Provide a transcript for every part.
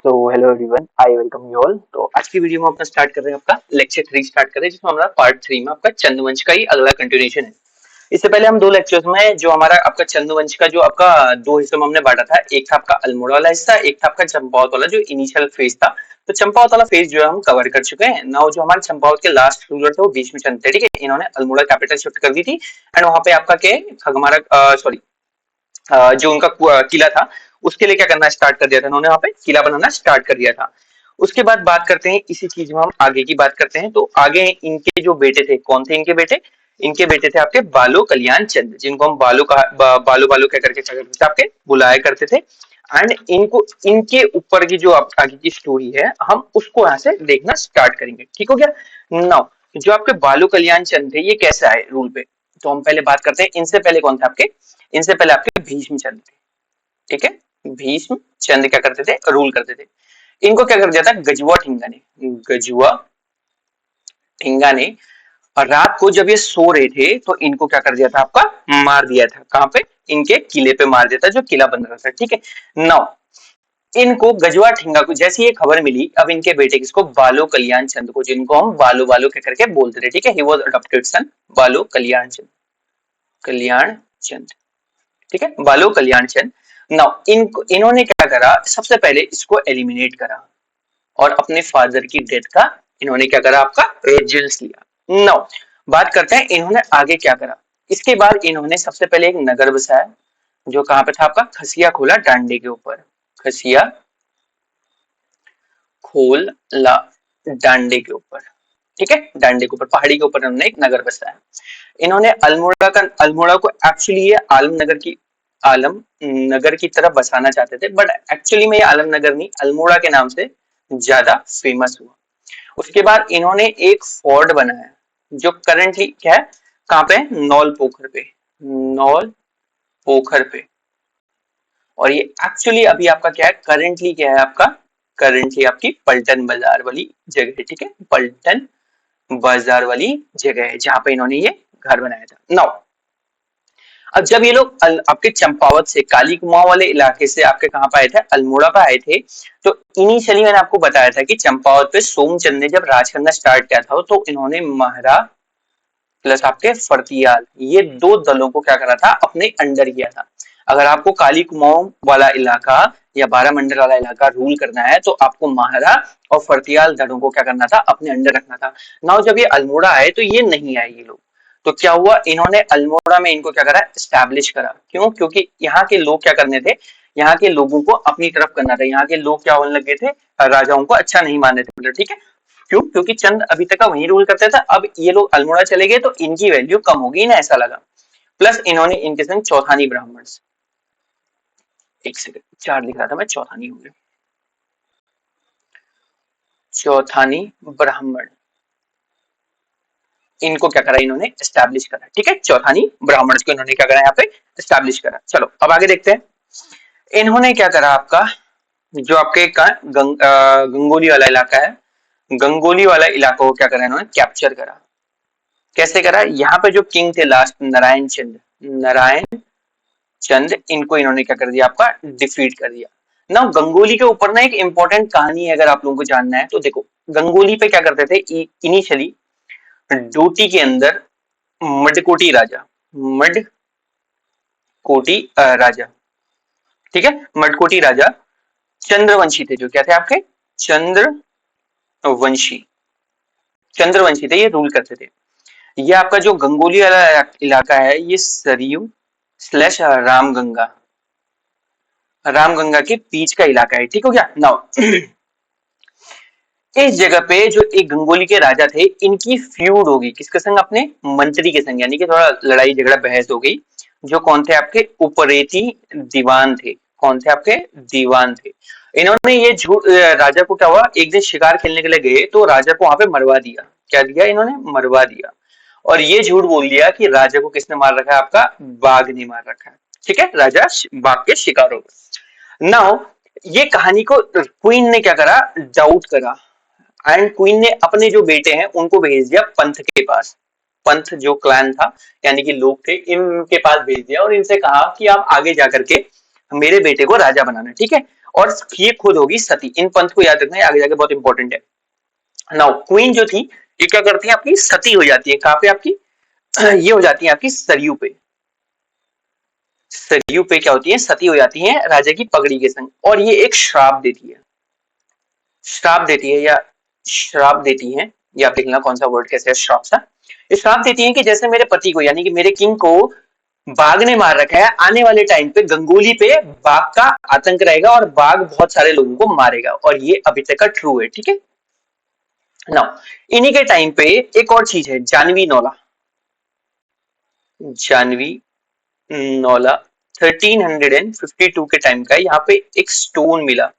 तो hello everyone, I welcome you all. तो आज की वीडियो में अपना स्टार्ट कर रहे हैं, आपका लेक्चर 3 स्टार्ट कर रहे हैं, जिसमें हमारा पार्ट 3 में आपका चंद्रवंश का ही अगला कंटिन्यूएशन है। इससे पहले हम दो लेक्चर्स में जो हमारा आपका चंद्रवंश का जो आपका दो हिस्सों में हमने बांटा था, एक था आपका अल्मोड़ा वाला हिस्सा, एक था आपका चंपावत वाला जो इनिशियल फेज था। तो चंपावत वाला फेज जो है हम कवर कर चुके हैं। नाउ जो हमारे चंपावत के लास्ट रूलर थे वो भीष्मचंद्र थे, ठीक है। इन्होंने अल्मोड़ा कैपिटल शिफ्ट कर दी थी एंड वहां पे आपका क्या खगमारा सॉरी जो उनका किला था उसके लिए क्या करना स्टार्ट कर दिया था, उन्होंने वहां पे किला बनाना स्टार्ट कर दिया था। उसके बाद बात करते हैं इसी चीज में हम आगे की बात करते हैं। तो आगे इनके जो बेटे थे, कौन थे इनके बेटे? इनके बेटे थे आपके बालो कल्याण चंद्र, जिनको हम बालो बालो क्या करके आपके बुलाया करते थे। एंड इनको इनके ऊपर की जो आगे की स्टोरी है हम उसको यहाँ से देखना स्टार्ट करेंगे, ठीक हो गया। नाउ जो आपके बालो कल्याण चंद्र थे ये कैसे आए रूल पे, तो हम पहले बात करते हैं। इनसे पहले कौन था आपके? इनसे पहले आपके भीष्म चंद्र थे, ठीक है। भीष्म चंद्र क्या करते थे? रूल करते थे। इनको क्या कर दिया था गजुआ ठिंगा ने, गजुआ ठिंगा ने। और रात को जब ये सो रहे थे तो इनको क्या कर दिया था? आपका मार दिया था। कहां पे? इनके किले पे मार दिया था, जो किला बन रहा था, ठीक है। नाउ इनको गजुआ ठिंगा को जैसी ये खबर मिली, अब इनके बेटे किसको? बालो कल्याण चंद्र को, जिनको हम बालो बालो कह करके बोलते थे, ठीक है। ही वॉज अडॉप्टेड सन बालो कल्याण चंद्र, कल्याण चंद्र, ठीक है, बालो कल्याण चंद्र। नाउ इन्होंने क्या करा? सबसे पहले इसको एलिमिनेट करा और अपने फादर की डेथ का इन्होंने क्या करा? आपका वेंजेंस लिया। नाउ बात करते हैं इन्होंने आगे क्या करा। इसके बाद इन्होंने सबसे पहले एक नगर बसाया, जो कहां पे था? आपका खसिया खोला डांडे के ऊपर, खसिया खोला डांडे के ऊपर, ठीक है। डांडे के ऊपर, पहाड़ी के ऊपर इन्होंने एक नगर बसाया। इन्होंने अल्मोड़ा को एक्चुअली ये आलम नगर की तरफ बसाना चाहते थे, बट एक्चुअली में ये आलम नगर नहीं, अल्मोड़ा के नाम से ज्यादा फेमस हुआ। उसके बाद इन्होंने एक फोर्ट बनाया, जो करंटली क्या है? कहां पे? नौल पोखर पे, नौल पोखर पे। और ये एक्चुअली अभी आपका क्या है? करंटली क्या है आपका? करंटली आपकी पलटन बाजार वाली जगह है, ठीक है। पलटन बाजार वाली जगह है जहां पे इन्होंने ये घर बनाया था। नाउ अब जब ये लोग आपके चंपावत से, काली कुमाऊं वाले इलाके से आपके कहां पे आए थे? अल्मोड़ा पे आए थे। तो इनिशियली मैंने आपको बताया था कि चंपावत पे सोमचंद ने जब राज करना स्टार्ट किया था तो इन्होंने महारा प्लस आपके फर्तियाल, ये दो दलों को क्या करा था? अपने अंडर किया था। अगर आपको काली कुमाऊं वाला इलाका या बारामंडल वाला इलाका रूल करना है तो आपको महारा और फर्तियाल दलों को क्या करना था? अपने अंडर रखना था। नाउ जब ये अल्मोड़ा आए तो ये नहीं आए ये लोग। तो क्या हुआ? इन्होंने अल्मोड़ा में इनको क्या करा? एस्टैब्लिश करा। क्यों? क्योंकि यहाँ के लोग क्या करने थे? यहाँ के लोगों को अपनी तरफ करना था। यहाँ के लोग क्या होने लगे थे? राजाओं को अच्छा नहीं मानने थे, ठीक है। क्यों? क्योंकि चंद अभी तक वही रूल करता था, अब ये लोग अल्मोड़ा चले गए तो इनकी वैल्यू कम होगी ना, ऐसा लगा। प्लस इन्होंने इनके संग चौथानी ब्राह्मण, एक सेकंड, चार लिख रहा था मैं, चौथानी हो गया, चौथानी ब्राह्मण, इनको क्या करा? इन्होंने एस्टैब्लिश करा, ठीक है। चौथानी ब्राह्मण को इन्होंने क्या करा? यहाँ पे एस्टैब्लिश करा। चलो अब आगे देखते हैं इन्होंने क्या करा। आपका जो आपके गंगोली वाला इलाका है, गंगोली वाला इलाका को क्या करा? इन्होंने कैप्चर करा। कैसे करा? यहाँ पे जो किंग थे लास्ट, नारायण चंद, नारायण चंद, इनको इन्होंने क्या कर दिया? आपका डिफीट कर दिया। ना गंगोली के ऊपर ना एक इंपॉर्टेंट कहानी है, अगर आप लोगों को जानना है तो देखो। गंगोली पे क्या करते थे इनिशियली? डोटी के अंदर मडकोटी राजा, मडकोटी राजा, ठीक है, मडकोटी राजा चंद्रवंशी थे, जो क्या थे आपके? चंद्रवंशी, चंद्रवंशी थे, ये रूल करते थे। ये आपका जो गंगोली वाला इलाका है ये सरयू स्लैश रामगंगा के बीच का इलाका है, ठीक हो गया। नाउ इस जगह पे जो एक गंगोली के राजा थे, इनकी फ्यूड होगी किसके संग? अपने मंत्री के संग, यानी कि थोड़ा लड़ाई झगड़ा बहस हो गई। जो कौन थे? आपके उपरेती दीवान थे। कौन थे आपके? दीवान थे। इन्होंने ये झूठ, राजा को क्या हुआ, एक दिन शिकार खेलने के लिए गए तो राजा को वहां पे मरवा दिया। क्या दिया इन्होंने? मरवा दिया। और ये झूठ बोल दिया कि राजा को किसने मार रखा है? आपका बाघ ने मार रखा है, ठीक है। राजा बाघ के शिकार हो गए। नाउ ये कहानी को क्वीन ने क्या करा? डाउट करा। एंड क्वीन ने अपने जो बेटे हैं उनको भेज दिया पंथ के पास। पंथ जो क्लैन था, यानी कि लोग थे, इनके पास भेज दिया और इनसे कहा कि आप आगे जाकर के मेरे बेटे को राजा बनाना, ठीक है। और ये खुद होगी सती। इन पंथ को याद रखना है, आगे जाके बहुत इंपॉर्टेंट है। नाउ क्वीन जो थी ये क्या करती है, आपकी सती हो जाती है। कहां पे आपकी ये हो जाती है आपकी सरयू पे। सरयू पे क्या होती है, सती हो जाती है राजा की पगड़ी के संग, और ये एक श्राप देती है। श्राप देती है या श्राप देती है, ये आप देखना कौन सा वर्ड कैसे है, श्राप सा। ये श्राप देती है कि जैसे मेरे पति को यानी कि मेरे किंग को बाघ ने मार रखा है, आने वाले टाइम पे गंगोली पे बाघ का आतंक रहेगा और बाघ बहुत सारे लोगों को मारेगा, और ये अभी तक का ट्रू है, ठीक है। नाउ इन्हीं के टाइम पे एक और चीज है, जानवी नौला। जानवी नौला 1352 के टाइम का, यहाँ पे एक स्टोन मिला।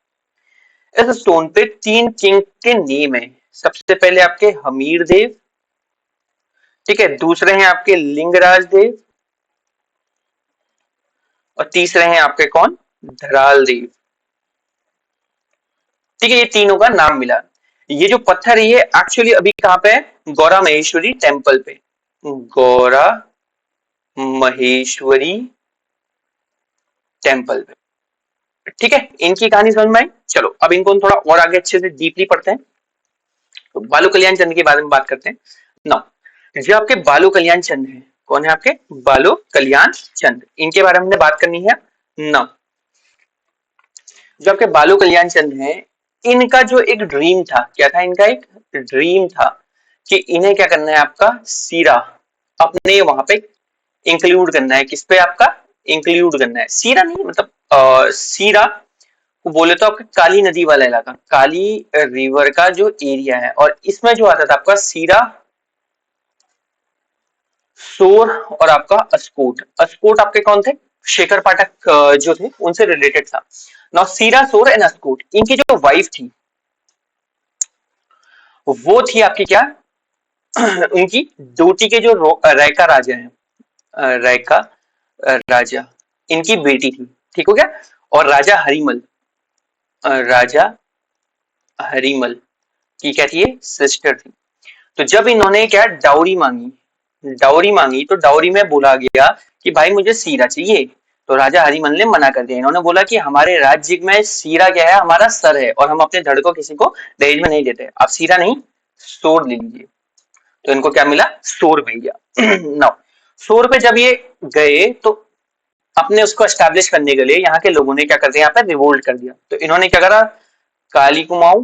इस स्टोन पे 3 किंग के नेम है। सबसे पहले आपके हमीर देव, ठीक है, दूसरे हैं आपके लिंगराज देव, और तीसरे हैं आपके कौन, धराल देव। ठीक है, ये तीनों का नाम मिला। ये जो पत्थर है ये एक्चुअली अभी कहां पे है, गौरा महेश्वरी टेम्पल पे। गौरा महेश्वरी टेम्पल पे, ठीक है। इनकी कहानी समझ में आई। चलो अब इनको थोड़ा और आगे अच्छे से डीपली पढ़ते हैं। तो बालू कल्याण चंद के बारे में बात करते हैं। नाउ जो आपके बालू कल्याण चंद है, कौन है आपके बालू कल्याण चंद, इनके बारे में हमने बात करनी है। नाउ जो आपके बालू कल्याण चंद है, इनका जो एक ड्रीम था, क्या था इनका एक ड्रीम था कि इन्हें क्या करना है, आपका सीरा अपने वहां पे इंक्लूड करना है। किस पे आपका इंक्लूड करना है, सीरा नहीं मतलब सीरा को बोले तो आपका काली नदी वाला इलाका, काली रिवर का जो एरिया है, और इसमें जो आता था आपका सीरा, सोर और आपका अस्कोट। अस्कोट आपके कौन थे, शेखर पाठक जो थे उनसे रिलेटेड था। नाउ सीरा, सोर एंड अस्कोट, इनकी जो वाइफ थी वो थी आपकी क्या उनकी डोटी के जो रैका राजा है, रैका राजा, इनकी बेटी थी, ठीक हो गया। और राजा हरिमल, राजा हरिमल की क्या थी, सिस्टर थी। तो जब इन्होंने क्या डाउरी मांगी, डाउरी मांगी तो डाउरी में बोला गया कि भाई मुझे सीरा चाहिए। तो राजा हरिमल ने मना कर दिया। इन्होंने बोला कि हमारे राज्य में सीरा क्या है, हमारा सर है, और हम अपने धड़ को किसी को दहेज में नहीं देते। आप सीरा नहीं सोर ले लीजिए। तो इनको क्या मिला, सोर मिल गया। नाउ सोर पे जब ये गए तो अपने उसको एस्टैब्लिश करने के लिए यहाँ के लोगों ने क्या कर दिया, यहाँ पे रिवोल्ट कर दिया। तो इन्होंने क्या करा, काली कुमाऊं,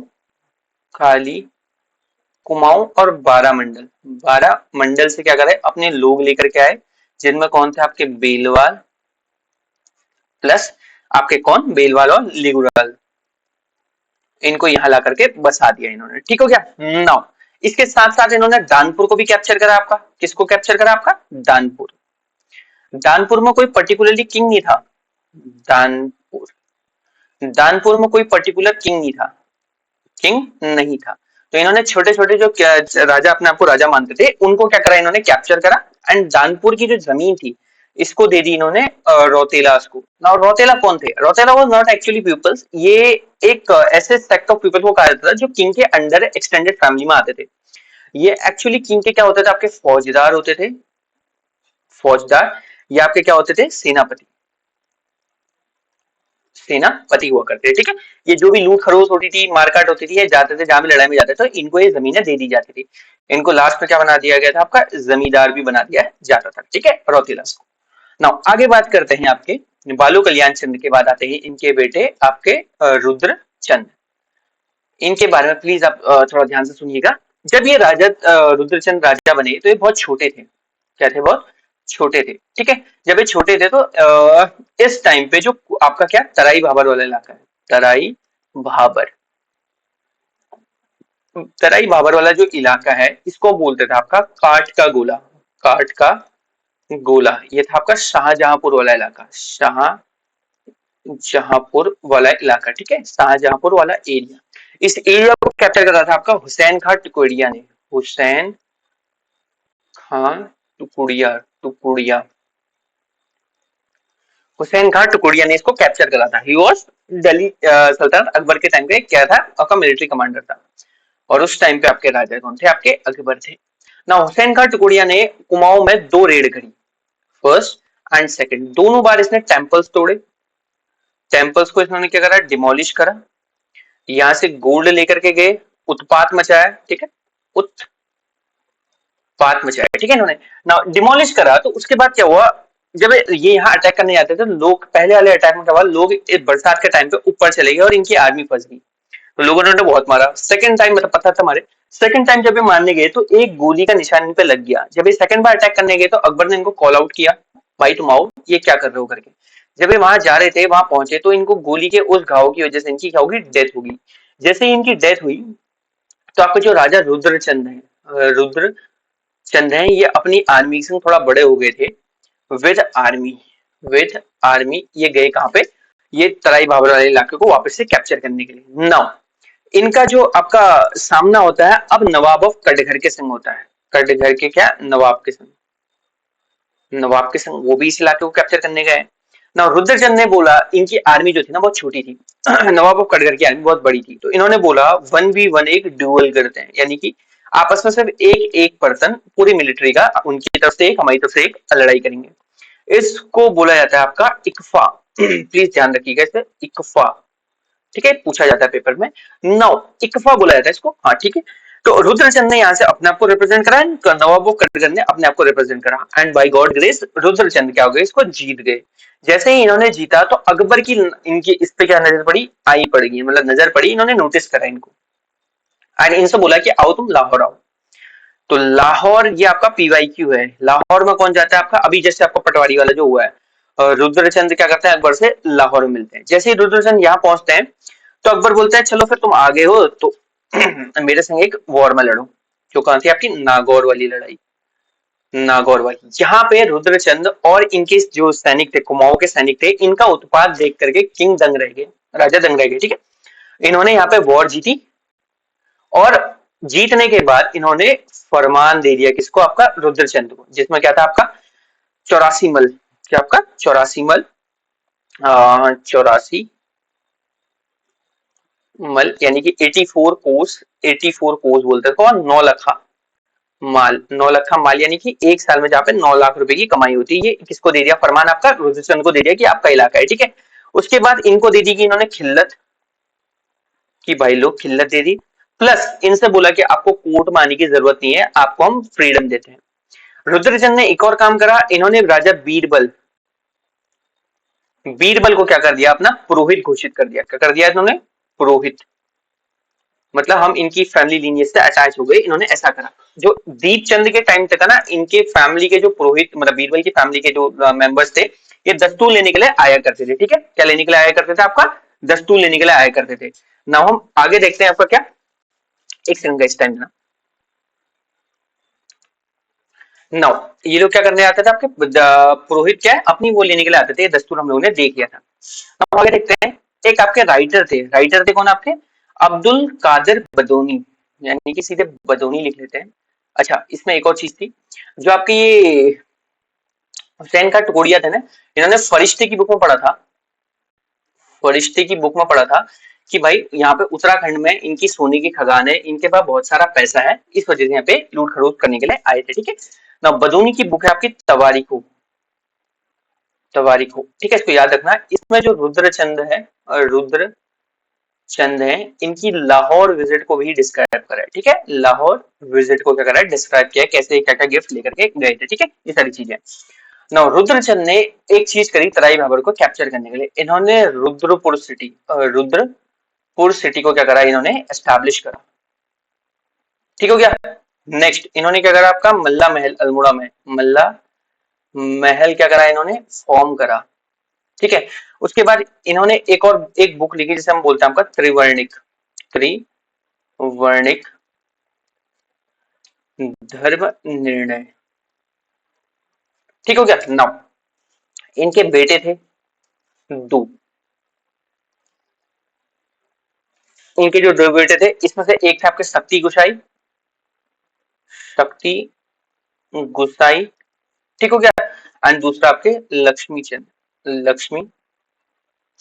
काली कुमाऊं और 12 मंडल, 12 मंडल से क्या करे, अपने लोग लेकर के आए, जिनमें कौन थे आपके बेलवाल प्लस आपके कौन, बेलवाल और लिगुराल, इनको यहां ला करके बसा दिया इन्होंने, ठीक हो गया। नाउ इसके साथ साथ इन्होंने दानपुर को भी कैप्चर करा। आपका किसको कैप्चर करा, आपका दानपुर। दानपुर में कोई पर्टिकुलरली किंग नहीं था, दानपुर, दानपुर में कोई पर्टिकुलर किंग नहीं था, किंग नहीं था। तो इन्होंने छोटे छोटे जो राजा अपने आपको राजा मानते थे उनको क्या करा, इन्होंने कैप्चर करा, एंड दानपुर की जो जमीन थी इसको दे दी इन्होंने रौतेलास को। नाउ रौतेला कौन थे, Rautela was not actually peoples, ये एक ऐसे सेक्ट ऑफ पीपल को कहा जाता था जो किंग के अंडर एक्सटेंडेड फैमिली में आते थे। ये एक्चुअली किंग के क्या होते थे, आपके फौजदार होते थे, फौजदार, या आपके क्या होते थे, सेनापति, सेनापति हुआ करते थे, ठीक है। ये जो भी लूट खरोच होती थी, मारकाट होती थी, जाते थे जहां भी लड़ाई में जाते थे, इनको ये जमीनें दे दी जाती थी। इनको लास्ट में क्या बना दिया गया था, आपका जमींदार भी बना दिया जाता था, ठीक है, रौतीलास को। नाउ आगे बात करते हैं आपके बालू कल्याण चंद के बाद आते हैं इनके बेटे आपके रुद्र चंद। इनके बारे में प्लीज आप थोड़ा ध्यान से सुनिएगा। जब ये राजा रुद्रचंद राजा बने तो ये बहुत छोटे थे, क्या थे, बहुत छोटे थे, ठीक है। जब ये छोटे थे तो इस टाइम पे जो आपका क्या तराई भाबर वाला इलाका है, तराई भाबर, तराई भाबर वाला जो इलाका है इसको बोलते थे आपका काट का गोला, काट का गोला। ये था आपका शाहजहांपुर वाला इलाका, शाहजहांपुर वाला इलाका, ठीक है, शाहजहांपुर वाला एरिया। इस एरिया को कैप्चर करा था आपका हुसैन खान टुकड़िया ने, हुसैन खान टुकुड़िया, टुकुड़िया, हुसैन खान टुकुड़िया ने इसको कैप्चर करा था। ही वाज दिल्ली सल्तनत अकबर के टाइम पे क्या था, आपका मिलिट्री कमांडर था, और उस टाइम पे आपके राजा कौन थे, आपके अकबर थे ना। हुसैन खान टुकुड़िया ने कुमाऊं में 2 रेड करी, फर्स्ट एंड सेकंड, दोनों बार इसने टेंपल्स तोड़े, टेम्पल्स को इन्होंने क्या करा, डिमोलिश करा, यहाँ से गोल्ड लेकर के गए, उत्पात मचाया, ठीक है, उत्पात मचाया, ठीक है। इन्होंने ना डिमोलिश करा, तो उसके बाद क्या हुआ, जब ये यहाँ अटैक करने आते थे, लोग पहले वाले अटैक में क्या हुआ, लोग बरसात के टाइम पे ऊपर चले गए और इनकी आर्मी फंस गई, तो लोगों ने बहुत मारा। सेकंड टाइम मतलब पता था हमारे, सेकंड टाइम जब ये मारने गए तो एक गोली का निशान इन पे लग गया। जब ये सेकंड बार अटैक करने गए तो अकबर ने इनको कॉल आउट किया, भाई तुम आओ, ये क्या कर रहे हो करके। जब ये वहां जा रहे थे, वहां पहुंचे तो इनको गोली के उस घाव की वजह से इनकी क्या होगी, डेथ होगी। जैसे ही इनकी डेथ हुई तो आपके जो राजा रुद्रचंद है, रुद्रचंद है, ये अपनी आर्मी से थोड़ा बड़े हो गए थे, विद आर्मी, विद आर्मी ये गए कहां पे, ये तराई बाबर वाले इलाके को वापस से कैप्चर करने के लिए। नाउ इनका जो आपका सामना होता है अब नवाब ऑफ कटघर के संग होता है, कटघर के क्या, नवाब के संग, नवाब के संग, वो भी इस इलाके को कैप्चर करने गए। ना रुद्रचंद ने बोला, इनकी आर्मी जो थी ना बहुत छोटी थी, नवाब ऑफ कटघर की आर्मी बहुत बड़ी थी, तो इन्होंने बोला 1v1 एक ड्यूअल करते हैं, यानी कि आपस में सिर्फ एक एक पर्सन पूरी मिलिट्री का, उनकी तरफ से एक हमारी तरफ से एक लड़ाई करेंगे। इसको बोला जाता है आपका इकफा। प्लीज ध्यान रखिएगा इसे, इकफा, ठीक है, पूछा जाता है पेपर में। नाउ इकफा बोला जाता है इसको, हाँ ठीक है। तो रुद्रचंद ने यहाँ से अपने आप को रिप्रेजेंट करा, नवाब ऑफ कटघर ने अपने आप को रिप्रेजेंट करा, and by god grace Rudrachand क्या हो गए, इसको जीत गए। जैसे ही इन्होंने जीता तो अकबर की इनकी इस पे क्या नजर पड़ी, आई पड़ गई, मतलब नजर पड़ी, इन्होंने नोटिस करा इनको, एंड इनसे बोला कि आओ तुम लाहौर आओ। तो लाहौर ये आपका पीवाईक्यू है, लाहौर में कौन जाता है आपका, अभी जैसे आपका पटवारी वाला जो हुआ है, रुद्रचंद क्या करते हैं, अकबर से लाहौर में मिलते हैं। जैसे ही रुद्रचंद यहाँ पहुंचते हैं तो अकबर बोलता है चलो फिर तुम आ गए हो तो मेरे संग एक वॉर में लड़ो, जो कहां थी आपकी, नागौर वाली लड़ाई, नागौर वाली। यहाँ पे रुद्रचंद और इनके जो सैनिक थे, कुमाऊं के सैनिक थे, इनका उत्पात देख करके किंग दंग रह गए, राजा दंग रह गए, ठीक है। इन्होंने यहाँ पे वॉर जीती, और जीतने के बाद इन्होंने फरमान दे दिया किसको, आपका रुद्रचंद को, जिसमें क्या था आपका 84 मल, क्या आपका 84 मल, 84 मल यानी कि 84 कोस, 84 कोस बोलते हैं, और 9 लखा माल, 9 लखा माल यानी कि एक साल में जहाँ पे 9 लाख रुपए की कमाई होती है, ये किसको दे दिया फरमान, आपका रुद्रचंद को दे दिया कि आपका इलाका है, ठीक है। उसके बाद इनको दे दी कि इन्होंने खिल्लत, कि भाई लोग खिल्लत दे दी, प्लस इनसे बोला कि आपको कोर्ट में आने की जरूरत नहीं है, आपको हम फ्रीडम देते हैं। रुद्रचंद ने एक और काम करा, इन्होंने राजा बीरबल, बीरबल को क्या कर दिया, अपना पुरोहित घोषित कर दिया। क्या कर दिया इन्होंने, पुरोहित, मतलब हम इनकी फैमिली लीनियज से अटैच हो गए, इन्होंने ऐसा करा। जो दीपचंद के टाइम तक ना, इनके फैमिली के जो पुरोहित, मतलब बीरबल की फैमिली के जो मेंबर्स थे, ये दस्तूर लेने के लिए आया करते थे, ठीक है। क्या लेने के लिए आया करते थे, आपका दस्तूर लेने के लिए आया करते थे। ना हम आगे देखते हैं आपका क्या, एक सेकंड का इस टाइम ना, नाउ ये लोग क्या करने आते थे आपके, पुरोहित क्या है, अपनी वो लेने के लिए आते थे, दस्तूर हम लोगों ने देख लिया था। अब आगे देखते हैं, एक आपके राइटर थे, राइटर थे कौन आपके, अब्दुल कादिर बदौनी, यानी कि सीधे बदौनी लिख लेते हैं। अच्छा इसमें एक और चीज थी, जो आपके ये हुसैन का टुकड़िया थे ना, इन्होंने फरिश्ते की बुक में पढ़ा था, फरिश्ते की बुक में पढ़ा था कि भाई यहाँ पे उत्तराखंड में इनकी सोने की खदान है, इनके पास बहुत सारा पैसा है, इस वजह से यहाँ पे लूट खरोट करने के लिए आए थे, ठीक है ना। बदौनी की बुक है आपकी तवारीखो, तवारीखो, ठीक है, इसको याद रखना। इसमें जो रुद्रचंद है, रुद्र चंद है, इनकी लाहौर विजिट को भी डिस्क्राइब करा है, ठीक है, लाहौर विजिट को क्या करा है, डिस्क्राइब किया है, कैसे क्या क्या गिफ्ट लेकर के गए थे, ठीक है, ये सारी चीजें। नाउ रुद्रचंद ने एक चीज करी तराई बाबर को कैप्चर करने के लिए, इन्होंने रुद्रपुर सिटी, रुद्रपुर सिटी को क्या करा, इन्होंने एस्टैब्लिश करा, ठीक हो गया। नेक्स्ट इन्होंने क्या करा, आपका मल्ला महल अल्मोड़ा में, मल्ला महल क्या करा इन्होंने, फॉर्म करा, ठीक है। उसके बाद इन्होंने एक और एक बुक लिखी जिसे हम बोलते हैं आपका त्रिवर्णिक, त्रिवर्णिक धर्म निर्णय, ठीक हो गया। नाउ इनके बेटे थे दो, इनके जो दो बेटे थे, इसमें से एक थे आपके शक्ति गुसाई, शक्ति गुसाई, ठीक हो गया, एंड दूसरा आपके लक्ष्मी चंद, लक्ष्मी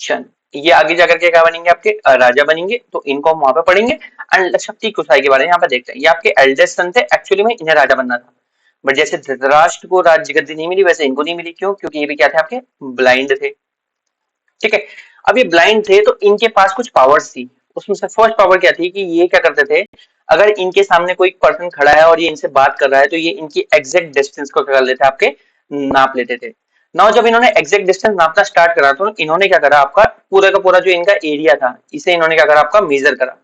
चंद। ये आगे जाकर के क्या बनेंगे, आपके राजा बनेंगे, तो इनको हम वहां पे पढ़ेंगे। एंड शक्ति गुसाई के बारे में यहाँ पे देखते हैं, ये आपके एल्डेस्ट सन थे, एक्चुअली में इन्हें राजा बनना था, बट जैसे धृतराष्ट्र को राज्य गद्दी नहीं मिली, वैसे इनको नहीं मिली, क्यों, क्योंकि ये भी क्या थे आपके, ब्लाइंड थे, ठीक है। अब ये ब्लाइंड थे तो इनके पास कुछ पावर्स थी। उसमें से फर्स्ट पावर क्या थी कि ये क्या करते थे, अगर इनके सामने कोई पर्सन खड़ा है और ये इनसे बात कर रहा है तो ये इनकी एग्जैक्ट डिस्टेंस को क्या कर लेते, आपके नाप लेते थे। नाउ जब इन्होंने एग्जैक्ट डिस्टेंस नापना स्टार्ट करा तो इन्होंने क्या करा, आपका पूरा का पूरा जो इनका एरिया था इसे इन्होंने क्या करा, आपका मेजर करा।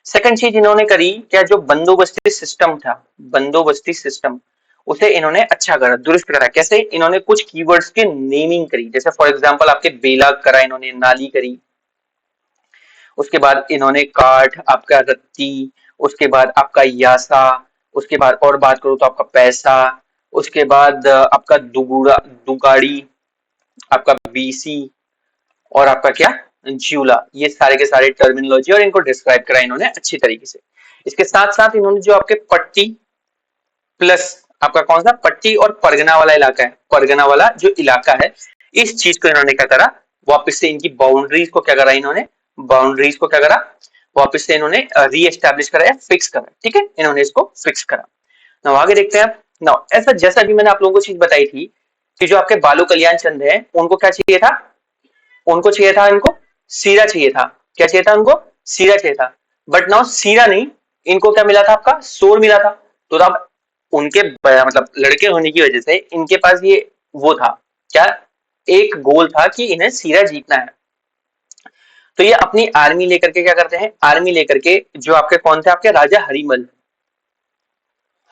सेकंड चीज इन्होंने करी क्या, जो बंदोबस्ती सिस्टम था, बंदोबस्ती सिस्टम, उसे इन्होंने अच्छा करा, दुरुस्त करा। कैसे, इन्होंने कुछ कीवर्ड्स की नेमिंग करी, जैसे फॉर एग्जांपल आपके बेला करा, इन्होंने नाली करी। उसके बाद इन्होंने काठ, आपका रत्ती, उसके बाद आपका यासा, उसके बाद और बात करूं तो आपका पैसा, उसके बाद आपका दुगुड़ा, दुगाड़ी, आपका बीसी, और आपका क्या, ज्यूला। ये सारे के सारे टर्मिनोलॉजी और इनको डिस्क्राइब करा इन्होंने अच्छी तरीके से। इसके साथ साथ इन्होंने जो आपके पट्टी प्लस आपका कौन सा, पट्टी और परगना वाला इलाका है, परगना वाला जो इलाका है, इस चीज को इन्होंने क्या करा, वापस से इनकी बाउंड्रीज को क्या करा इन्होंने, बाउंड्रीज को क्या करा, वापस से इन्होंने री एस्टेब्लिश करा या फिक्स करा। ठीक है, इन्होंने इसको फिक्स करा। नाउ आगे देखते हैं आप। नाउ ऐसा जैसा भी मैंने आप लोगों को चीज बताई थी कि जो आपके बालू कल्याण चंद है उनको क्या चाहिए था, उनको चाहिए था, इनको सीरा चाहिए था। क्या चाहिए था उनको, सीरा चाहिए था। बट नाउ सीरा नहीं, इनको क्या मिला था, आपका सोर मिला था। तो अब उनके मतलब लड़के होने की वजह से इनके पास ये वो था क्या, एक गोल था कि इन्हें सीरा जीतना है। तो ये अपनी आर्मी लेकर के क्या करते हैं, आर्मी लेकर के जो आपके कौन थे, आपके राजा हरिमल,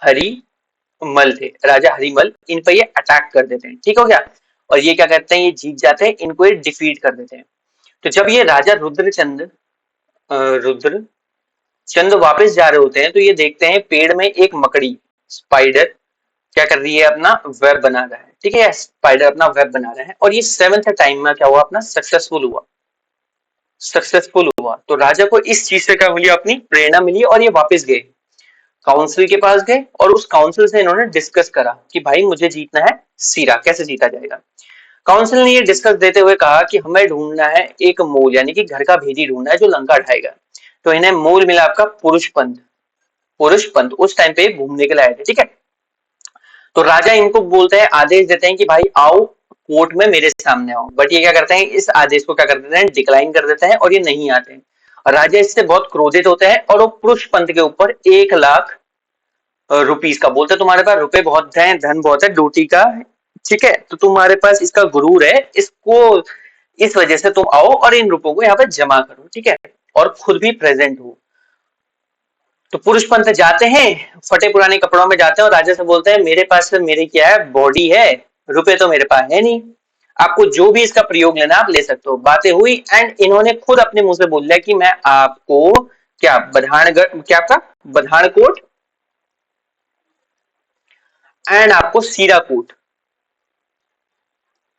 हरिमल थे, राजा हरिमल, इन पर ये अटैक कर देते हैं। ठीक हो गया, और ये क्या करते हैं, ये जीत जाते हैं, इनको ये डिफीट कर देते हैं। तो जब ये राजा रुद्रचंद, रुद्र चंद वापस जा रहे होते हैं तो ये देखते हैं पेड़ में एक मकड़ी, स्पाइडर क्या कर रही है, अपना वेब बना रहा है। ठीक है, स्पाइडर अपना वेब बना रहे हैं और ये 7th टाइम में क्या हुआ, अपना सक्सेसफुल हुआ, सक्सेसफुल हुआ। तो राजा को इस चीज से क्या मिली, अपनी प्रेरणा मिली, और ये वापस गए, काउंसिल के पास गए, और उस काउंसिल से इन्होंने डिस्कस करा कि भाई मुझे जीतना है सीरा, कैसे जीता जाएगा। काउंसिल ने ये डिस्कस देते हुए कहा कि हमें ढूंढना है एक मूल, यानी कि घर का भेदी ढूंढना है जो लंका ढाएगा। तो इन्हें मूल मिला आपका पुरुष पंथ, पुरुष पंथ उस टाइम पे घूमने के लिए आए थे। ठीक है, तो राजा इनको बोलते हैं, आदेश देते हैं कि भाई आओ कोर्ट में मेरे सामने आओ। बट ये क्या करते हैं, इस आदेश को क्या कर देते हैं, डिक्लाइन कर देते हैं, और ये नहीं आते हैं। और राजा इससे बहुत क्रोधित होते हैं और वो पुरुष पंथ के ऊपर 1 लाख रुपीस का बोलते, तुम्हारे पास रुपए बहुत है, धन बहुत है, ड्यूटी का, ठीक है, तो तुम्हारे पास इसका गुरूर है, इसको इस वजह से तुम आओ और इन रुपयों को यहाँ पे जमा करो। ठीक है, और खुद भी प्रेजेंट हो। तो पुरुष पंथ जाते हैं, फटे पुराने कपड़ों में जाते हैं और राजा से बोलते हैं मेरे पास मेरे क्या है, बॉडी है, रुपए तो मेरे पास है नहीं, आपको जो भी इसका प्रयोग लेना आप ले सकते हो। बातें हुई एंड इन्होंने खुद अपने मुंह से बोल दिया कि मैं आपको क्या बधानगढ़, क्या आपका बधानकोट एंड आपको सीराकूट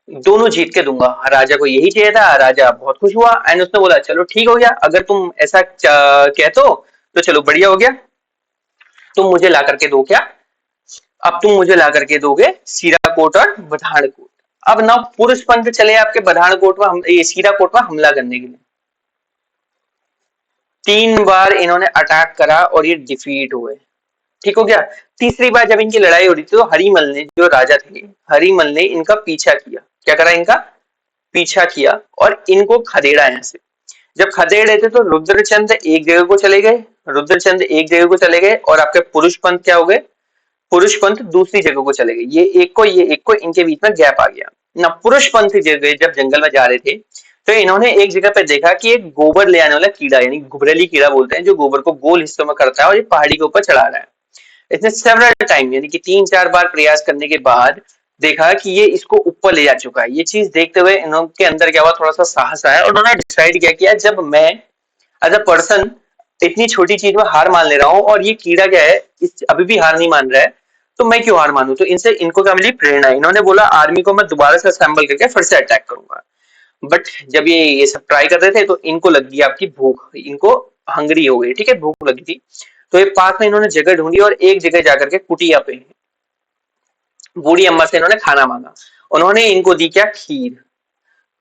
दोनों जीत के दूंगा। राजा को यही चाहिए था, राजा बहुत खुश हुआ एंड उसने बोला चलो ठीक हो गया, अगर तुम ऐसा कहते हो तो चलो बढ़िया हो गया, तुम मुझे ला करके दो क्या, अब तुम मुझे ला करके दोगे सीराकोट और बधानकोट। अब ना पुरुष पंथ चले आपके बधानकोट में, ये सीराकोट में हमला करने के लिए। 3 बार इन्होंने अटैक करा और ये डिफीट हुए। ठीक हो गया, तीसरी बार जब इनकी लड़ाई हो रही थी तो हरिमल ने, जो राजा थे, हरिमल ने इनका पीछा किया। क्या करा, इनका पीछा किया और इनको खदेड़ा यहाँ से। जब खदेड़ रहे थे तो रुद्रचंद एक जगह को चले गए, रुद्रचंद एक जगह को चले गए, और आपके पुरुष पंथ क्या हो गए, पुरुष पंथ दूसरी जगह को चले गए। ये एक को, ये एक को, इनके बीच में गैप आ गया ना। पुरुष पंथ जगह जब जंगल में जा रहे थे तो इन्होंने एक जगह पे देखा कि एक गोबर ले आने वाला कीड़ा, यानी गुबरेली कीड़ा बोलते हैं, जो गोबर को गोल हिस्सों में करता है और ये पहाड़ी के ऊपर चढ़ा रहा है। इसने सेवरल टाइम, यानी कि 3-4 बार प्रयास करने के बाद देखा कि ये इसको ऊपर ले जा चुका है। ये चीज देखते हुए इनके अंदर क्या हुआ, थोड़ा सा साहस आया और उन्होंने डिसाइड किया कि जब मैं एज अ पर्सन इतनी छोटी चीज में हार मान ले रहा हूँ और ये कीड़ा क्या है इस अभी भी हार नहीं मान रहा है, तो मैं क्यों हार मानूं। तो इनसे इनको क्या मिली, प्रेरणा। इन्होंने बोला आर्मी को मैं दोबारा से असेंबल करके फिर से अटैक करूंगा। बट जब ये सब ट्राई कर रहे थे तो इनको लग गई आपकी भूख, इनको हंगरी हो गई। ठीक है, भूख लगी थी, तो ये पास में इन्होंने जगह ढूंढी और एक जगह जाकर के कुटिया पे बूढ़ी अम्मा से इन्होंने खाना मांगा। उन्होंने इनको दी क्या, खीर।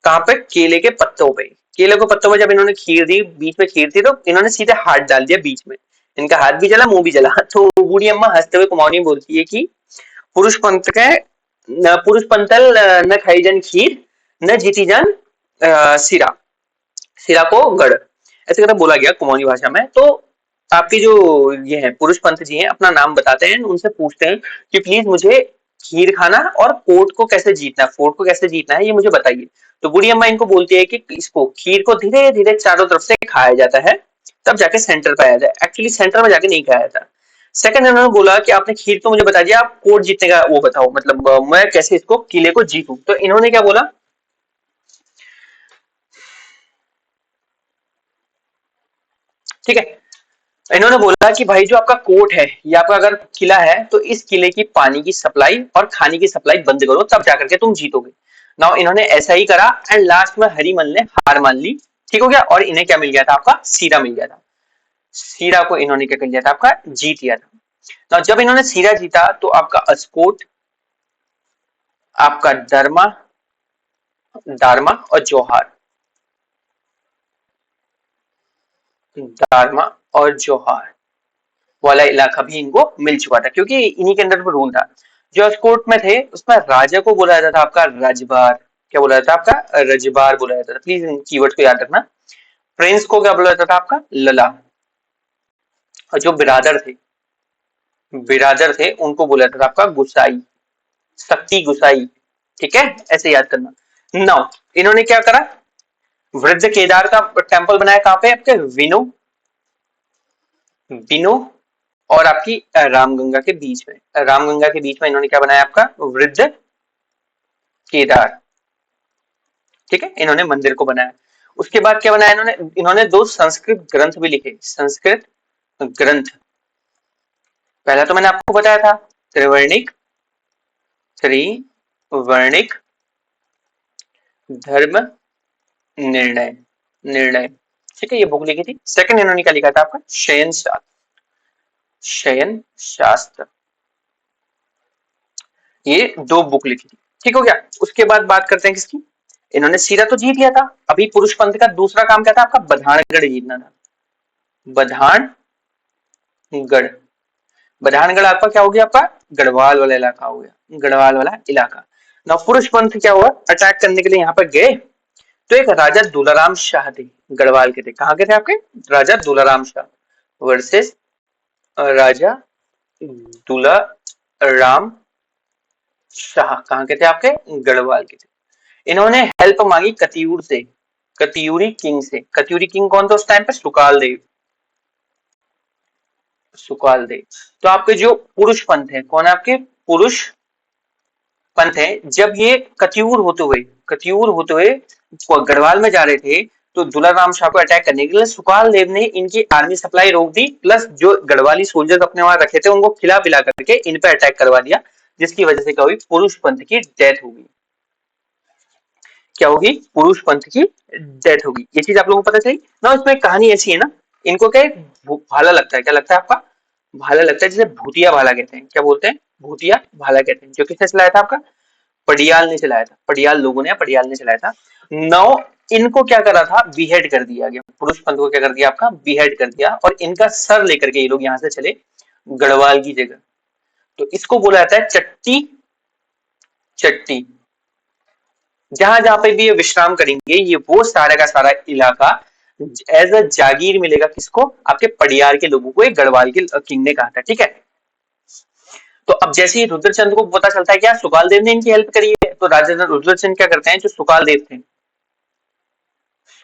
कहाँ पे, केले के पत्तों पे। केले के पत्तों में जब इन्होंने खीर दी, बीच में खीर थी, तो इन्होंने सीधे हाथ डाल दिया बीच में। इनका हाथ भी जला, मुंह भी जला। तो बूढ़ी अम्मा हंसते हुए कुमाऊनी बोलती है कि पुरुष पंथ के पुरुष पंथल न खाई जान खीर, न जीती जान सिरा। सिरा को गढ़, ऐसे करके बोला गया कुमाऊनी भाषा में। तो आपके जो ये है पुरुष पंत जी हैं अपना नाम बताते हैं, उनसे पूछते हैं कि प्लीज मुझे खीर खाना और कोर्ट को कैसे जीतना है, फोर्ट को कैसे जीतना है ये मुझे बताइए। तो बूढ़ी अम्मा इनको बोलती है कि इसको खीर को धीरे धीरे चारों तरफ से खाया जाता है, तब जाके सेंटर पे आया जाए। एक्चुअली सेंटर में जाके नहीं खाया जाता। सेकंड इन्होंने बोला कि आपने खीर तो मुझे बता दिया, आप कोर्ट जीतने का वो बताओ, मतलब मैं कैसे इसको किले को जीतूं। तो इन्होंने क्या बोला, ठीक है, इन्होंने बोला कि भाई जो आपका कोर्ट है या आपका अगर किला है तो इस किले की पानी की सप्लाई और खाने की सप्लाई बंद करो, तब जाकर के तुम जीतोगे। नाउ इन्होंने ऐसा ही करा एंड लास्ट में हरिमल ने हार मान ली, ठीक हो गया, और इन्हें क्या मिल गया था, आपका सीरा मिल गया था। सीरा को इन्होंने क्या कर लिया था, आपका जीत लिया था। नाउ जब इन्होंने सीरा जीता तो आपका अस्कोट, आपका दरमा, दारमा और जौहार, दारमा और जौहार वाला इलाका भी इनको मिल चुका था, क्योंकि इन्हीं के अंडर में रूल था। जो अस्कोट में थे उसमें राजा को बोला जाता था आपका रजबार, क्या बोला जाता था आपका, रजबार बोला जाता था। प्लीज इन कीवर्ड को याद रखना। प्रिंस को क्या बोला जाता था, आपका लला। और जो बिरादर थे उनको बोला जाता था आपका गुसाई, शक्ति गुसाई, ठीक है, ऐसे याद करना। नाउ इन्होंने क्या करा, वृद्ध केदार का टेंपल बनाया कहां पे, आपके विनो, विनो और आपकी रामगंगा के बीच में, रामगंगा के बीच में इन्होंने क्या बनाया, आपका वृद्ध केदार, ठीक है, इन्होंने मंदिर को बनाया। उसके बाद क्या बनाया इन्होंने, इन्होंने दो संस्कृत ग्रंथ भी लिखे, संस्कृत ग्रंथ। पहला तो मैंने आपको बताया था त्रिवर्णिक, त्रिवर्णिक धर्म निर्णय, निर्णय, ठीक है, ये बुक लिखी थी। सेकंड इन्होंने क्या लिखा था, आपका शयन शास्त्र, शयन शास्त्र, ये दो बुक लिखी थी, ठीक हो गया। उसके बाद बात करते हैं किसकी, इन्होंने सीरा तो जीत लिया था, अभी पुरुष पंथ का दूसरा काम क्या था, आपका बधानगढ़ जीतना था। बधानगढ़, बधानगढ़ आपका क्या हो गया, आपका गढ़वाल वाला इलाका हो गया, गढ़वाल वाला इलाका। ना पुरुष पंथ क्या हुआ, अटैक करने के लिए यहाँ पर गए, तो एक राजा दुलाराम शाह थे, गढ़वाल के थे, कहाँ के थे आपके, राजा दुलाराम शाह वर्सेस राजा दुलाराम शाह, कहाँ के थे आपके, गढ़वाल के थे। इन्होंने हेल्प मांगी कतियूर से, कतियूरी किंग से। कतियूरी किंग कौन था उस टाइम पे, सुकाल देव, सुकाल देव। तो आपके जो पुरुष पंथ है, कौन है आपके पुरुष पंथ है, जब ये कतियूर होते हुए गढ़वाल में जा रहे थे, तो दुलाराम शाह को अटैक करने के लिए सुकाल देव ने इनकी आर्मी सप्लाई रोक दी, प्लस जो गढ़वाली सोल्जर्स अपने वहां रखे थे उनको खिला पिला करके इन पे अटैक करवा दिया, जिसकी वजह से क्या हुई, पुरुष पंथ की डेथ होगी। क्या होगी, पुरुष पंथ की डेथ होगी। ये चीज आप लोगों को पता चली ना। इसमें कहानी ऐसी है ना, इनको क्या भाला लगता है, क्या लगता है आपका, भाला लगता है, जिसे भूतिया भाला कहते हैं। क्या बोलते हैं, भूतिया भाला कहते हैं। जो किसने चलाया था, आपका पडियाल ने चलाया था, पडियाल लोगों ने या पडियाल ने चलाया था। नौ इनको क्या करा था, बीहेड कर दिया गया, पुरुष पंथ को क्या कर दिया, आपका बीहेड कर दिया, और इनका सर लेकर के ये लोग यहाँ से चले गढ़वाल की जगह। तो इसको बोला जाता है चट्टी, चट्टी। जहां जहां पे भी ये विश्राम करेंगे, ये वो सारा का सारा इलाका एज अ जागीर मिलेगा किसको, आपके पडियार के लोगों को, एक गढ़वाल के किंग ने कहा था, ठीक है। तो अब जैसे ही रुद्रचंद को पता चलता है क्या सुकाल देव ने इनकी हेल्प करी है, तो राजा रुद्रचंद क्या करते हैं, जो सुकाल देव थे,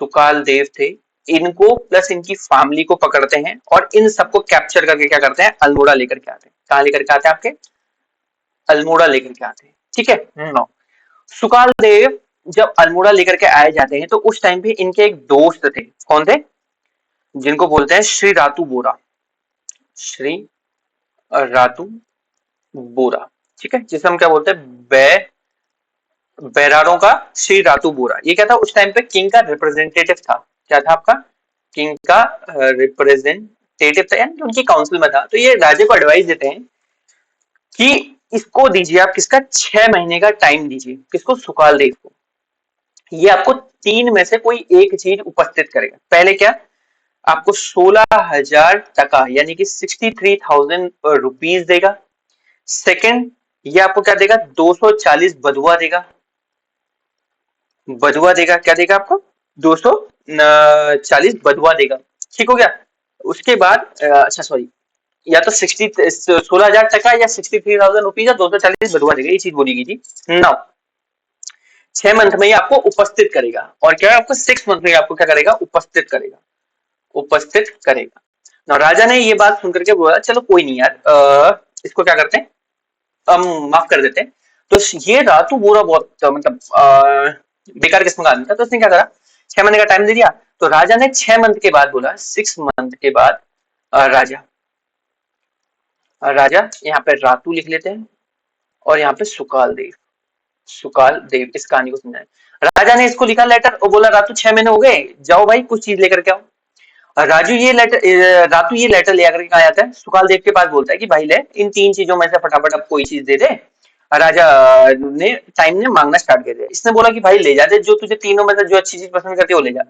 सुकाल देव थे, इनको प्लस इनकी फैमिली को पकड़ते हैं और इन सबको कैप्चर करके क्या करते हैं, अल्मोड़ा लेकर के आते हैं। कहां लेकर के आते हैं, आपके अल्मोड़ा लेकर के आते हैं, ठीक है। नो, सुकाल देव जब अल्मोड़ा लेकर के आए जाते हैं तो उस टाइम पे इनके एक दोस्त थे, कौन थे, जिनको बोलते हैं श्री रातू बोरा, श्री रातू बोरा, ठीक है, जिसे हम क्या बोलते हैं, बैरारों का श्री रातू बोरा। ये क्या था, उस टाइम पे किंग का रिप्रेजेंटेटिव था। क्या था आपका, किंग का रिप्रेजेंटेटिव था, यानी उनकी काउंसिल में था। तो ये राजे को एडवाइस देते हैं कि इसको दीजिए आप किसका, 6 महीने का टाइम दीजिए, किसको, सुकाल देव को। ये आपको तीन में से कोई एक चीज उपस्थित करेगा। पहले क्या, आपको 16,000 टका यानी कि 63,000 रुपीज देगा। सेकंड, ये आपको क्या देगा, 240 बधुआ देगा, बधुआ देगा, क्या देगा आपको, 200 40 बधुआ देगा। ठीक हो गया। उसके बाद अच्छा सॉरी, या तो 16,000 टका या 63,000 रुपीज या 240 बधुआ देगा, ये चीज बोली गई थी। नाउ 6 मंथ में ये आपको उपस्थित करेगा, और क्या है आपको 6 मंथ में आपको क्या करेगा, उपस्थित करेगा, उपस्थित करेगा। ना राजा ने ये बात सुनकर के बोला चलो कोई नहीं यार, इसको क्या करते हैं, हम माफ कर देते हैं। तो ये रातू बुरा बहुत मतलब बेकार किस्म का आदमी था, तो उसने क्या करा, 6 महीने का टाइम दे दिया। तो राजा ने 6 मंथ के बाद बोला, 6 मंथ के बाद राजा, राजा यहाँ पे रातू लिख लेते हैं और यहाँ पे सुकाल देव, सुकाल देव, इस कहानी को समझाए। राजा ने इसको लिखा लेटर और बोला रातू 6 महीने हो गए, जाओ भाई कुछ चीज लेकर के आओ। रातू ये लेटर ले आकर के कहा जाता है, सुकाल देव के पास बोलता है कि भाई ले इन 3 चीजों में से फटाफट अब कोई चीज दे दे। राजा ने टाइम ने मांगना स्टार्ट कर दिया। इसने बोला कि भाई ले जा दे, जो तुझे तीनों में से जो अच्छी चीज पसंद करती है वो ले जा।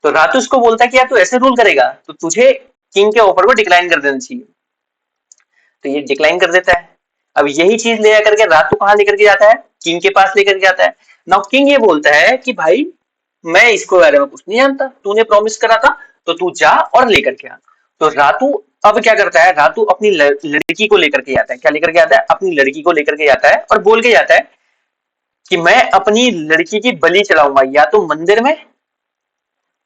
तो रातू उसको बोलता है कि यार तू ऐसे रूल करेगा तो तुझे किंग के ऑफर को डिक्लाइन कर देना चाहिए। तो ये डिक्लाइन कर देता है। अब यही चीज ले करके रातू कहाँ लेकर के जाता है, किंग के पास लेकर के जाता है। नाउ किंग ये बोलता है कि भाई मैं इसको बारे में कुछ नहीं जानता, तूने प्रॉमिस करा था तो तू जा और लेकर के आ। तो रातू अब क्या करता है, रातू अपनी लड़की को लेकर के आता है। क्या लेकर के आता है, अपनी लड़की को लेकर के आता है और बोल के जाता है कि मैं अपनी लड़की की बलि चढ़ाऊंगा या तो मंदिर में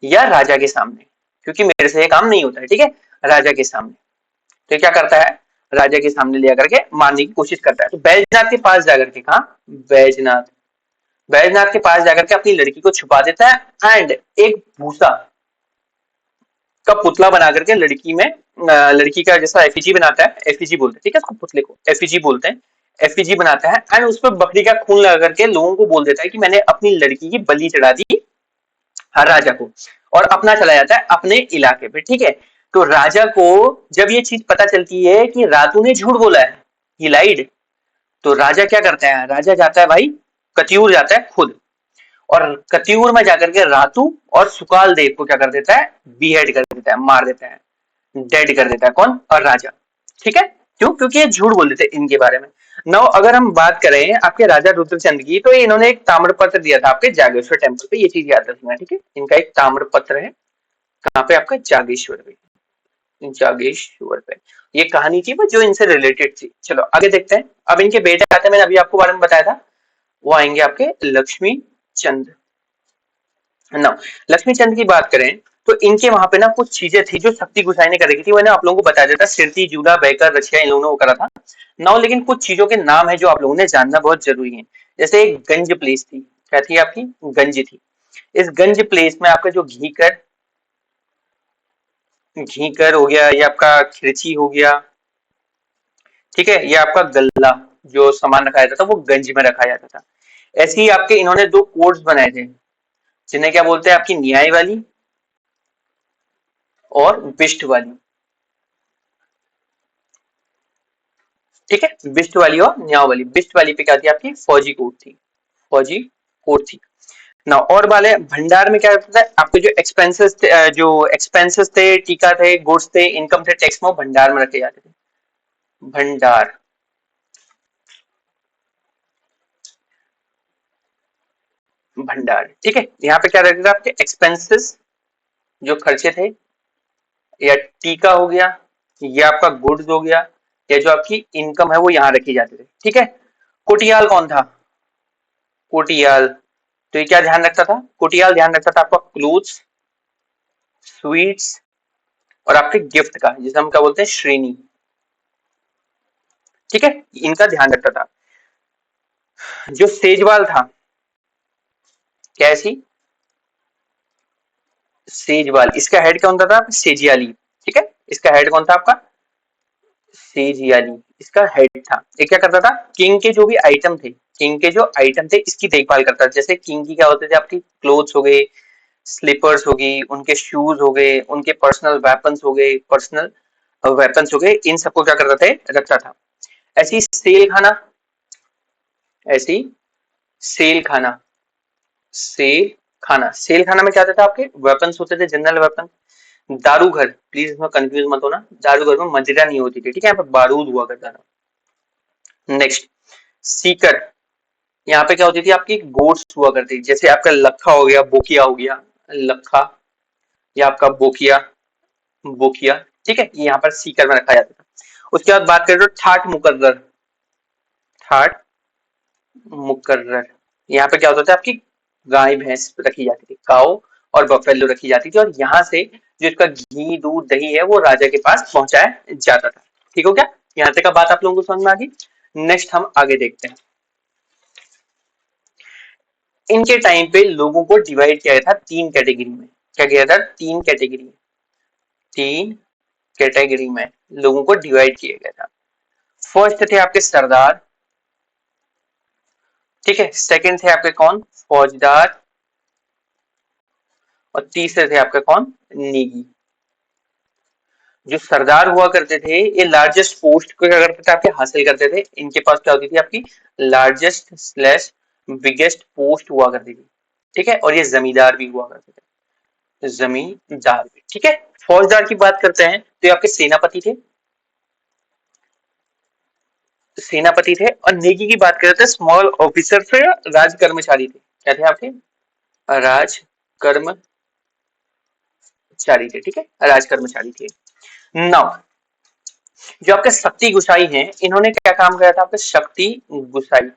या राजा के सामने, क्योंकि मेरे से ये काम नहीं होता है। ठीक है, राजा के सामने। तो क्या करता है, राजा के सामने ले करके मारने की कोशिश करता है। तो बैजनाथ के पास जाकर के, कहा बैजनाथ, बैजनाथ के पास जाकर के अपनी लड़की को छुपा देता है एंड एक भूसा का पुतला बना करके लड़की में लड़की का जैसा एफिजी बनाता है, एफिजी बोलते हैं, ठीक है, उसको पुतले को एफिजी बोलते हैं, एफिजी बनाता है एंड उस पर बकरी का खून लगा करके लोगों को बोल देता है कि मैंने अपनी लड़की की बलि चढ़ा दी हर राजा को, और अपना चला जाता है अपने इलाके पे। ठीक है, तो राजा को जब ये चीज पता चलती है कि रातू ने झूठ बोला है, ही लाइड, तो राजा क्या करता है, राजा जाता है भाई कतियूर जाता है खुद, और कतियूर में जाकर के रातू और सुकाल देव को क्या कर देता है, बीहेड कर देता है, मार देता है, डेड कर देता है। कौन, और राजा। ठीक है, क्यों, क्योंकि ये झूठ बोल देते इनके बारे में। नाउ अगर हम बात करें आपके राजा रुद्रचंद की, तो इन्होंने एक ताम्रपत्र दिया था आपके जागेश्वर टेम्पल पे, ये चीज याद रखना। ठीक है, इनका एक ताम्रपत्र है, कहाँ पे, आपका जागेश्वर पे, जागेश्वर पे। ये कहानी थी वो जो इनसे रिलेटेड थी। चलो आगे देखते हैं। अब इनके बेटे आते हैं, मैंने अभी आपको बारे में बताया था, वो आएंगे आपके लक्ष्मी चंद। ना लक्ष्मी चंद की बात करें तो इनके वहां पे ना कुछ चीजें थी जो शक्ति गुसाई ने करी थी, मैंने आप लोगों को बताया देता, सिरती, जूड़ा, बैकर, रचिया, इन लोगों ने वो करा था। नाउ लेकिन कुछ चीजों के नाम है जो आप लोगों ने जानना बहुत जरूरी है। जैसे एक गंज प्लेस थी, क्या थी आपकी, गंज थी। इस गंज प्लेस में आपका जो घीकर, घीकर हो गया, ये आपका खिरची हो गया, ठीक है, ये आपका गल्ला जो सामान रखा जाता था वो गंज में रखा जाता था। ऐसे ही आपके इन्होंने दो कोर्ट्स बनाए थे, जिन्हें क्या बोलते हैं, आपकी न्याय वाली और बिष्ट वाली। ठीक है, बिष्ट वाली और न्याय वाली। बिष्ट वाली पे क्या थी आपकी, फौजी कोर्ट थी, फौजी कोर्ट थी ना। और वाले भंडार में क्या होता था, आपके जो एक्सपेंसेस थे, टीका थे, गुड्स थे, इनकम थे, टैक्स में, भंडार में रखे जाते थे, भंडार। भंडार, ठीक है, यहाँ पे क्या रहता था, आपके एक्सपेंसेस जो खर्चे थे, या टीका हो गया, या आपका गुड्स हो गया, या जो आपकी इनकम है वो यहाँ रखी जाती थी। ठीक है, कोटियाल कौन था, कोटियाल, तो ये क्या ध्यान रखता था, कोटियाल ध्यान रखता था आपका क्लोथ्स, स्वीट्स और आपके गिफ्ट का, जिसे हम क्या बोलते हैं, श्रेणी। ठीक है, इनका ध्यान रखता था। जो सेजवाल था, कैसी, सेजवाल, इसका हेड कौन था, सेजियाली। ठीक है, इसका हेड कौन था आपका, सेजियाली, इसका हेड था। ये क्या करता था, किंग के जो भी आइटम थे, किंग के जो आइटम थे इसकी देखभाल करता था। जैसे किंग की क्या होते थे, आपकी क्लोथ्स हो गए, स्लीपर्स हो गई, उनके शूज हो गए, उनके पर्सनल वेपन्स हो गए, पर्सनल वेपन्स हो गए, इन सबको क्या करता था, रखता था। ऐसी सेल खाना, ऐसी सेल खाना, सेल खाना, सेल खाना में क्या होता था, आपके वेपन्स होते थे, जनरल वेपन। दारू घर, प्लीज इसमें कंफ्यूज मत होना, दारू घर में मदिरा नहीं होती थी, ठीक है, यहाँ पे बारूद हुआ करता था। नेक्स्ट, सीकर, यहाँ पे क्या होती थी, आपकी गोट्स हुआ करती, जैसे आपका लखा हो गया, बोकिया हो गया, लखा, या आपका बोकिया, बोकिया, ठीक है, ये यहाँ पर सीकर में रखा जाता था। उसके बाद बात करें तो ठाट मुकर्रर, ठाट मुकर्रर, यहाँ पे क्या होता था, आपकी गाय भैंस रखी जाती थी, काऊ और बफेलो रखी जाती थी, और यहाँ से जो इसका घी दूध दही है वो राजा के पास पहुंचाया जाता था। ठीक हो गया, यहाँ तक का बात आप लोगों को समझ में आ गई। नेक्स्ट हम आगे देखते हैं। इनके टाइम पे लोगों को डिवाइड किया गया था तीन कैटेगरी में। क्या किया था? तीन कैटेगरी, तीन कैटेगरी में लोगों को डिवाइड किया गया था। फर्स्ट थे आपके सरदार, ठीक है, सेकंड थे आपके कौन? फौजदार, और तीसरे थे आपके कौन? नेगी। जो सरदार हुआ करते थे ये लार्जेस्ट पोस्ट को क्या करते थे? आपके हासिल करते थे। इनके पास क्या होती थी? आपकी लार्जेस्ट स्लैश बिगेस्ट पोस्ट हुआ करती थी, ठीक है, और ये जमींदार भी हुआ करते थे, जमींदार भी, ठीक है। फौजदार की बात करते हैं तो ये आपके सेनापति थे, सेनापति थे। और नेगी की बात करते हैं स्मॉल ऑफिसर थे, राज कर्मचारी थे। क्या थे आपके? राज कर्मचारी थे, ठीक है, राज कर्मचारी थे। नाउ जो आपके शक्ति गुसाई हैं, इन्होंने क्या काम किया था? आपके शक्ति गुसाई,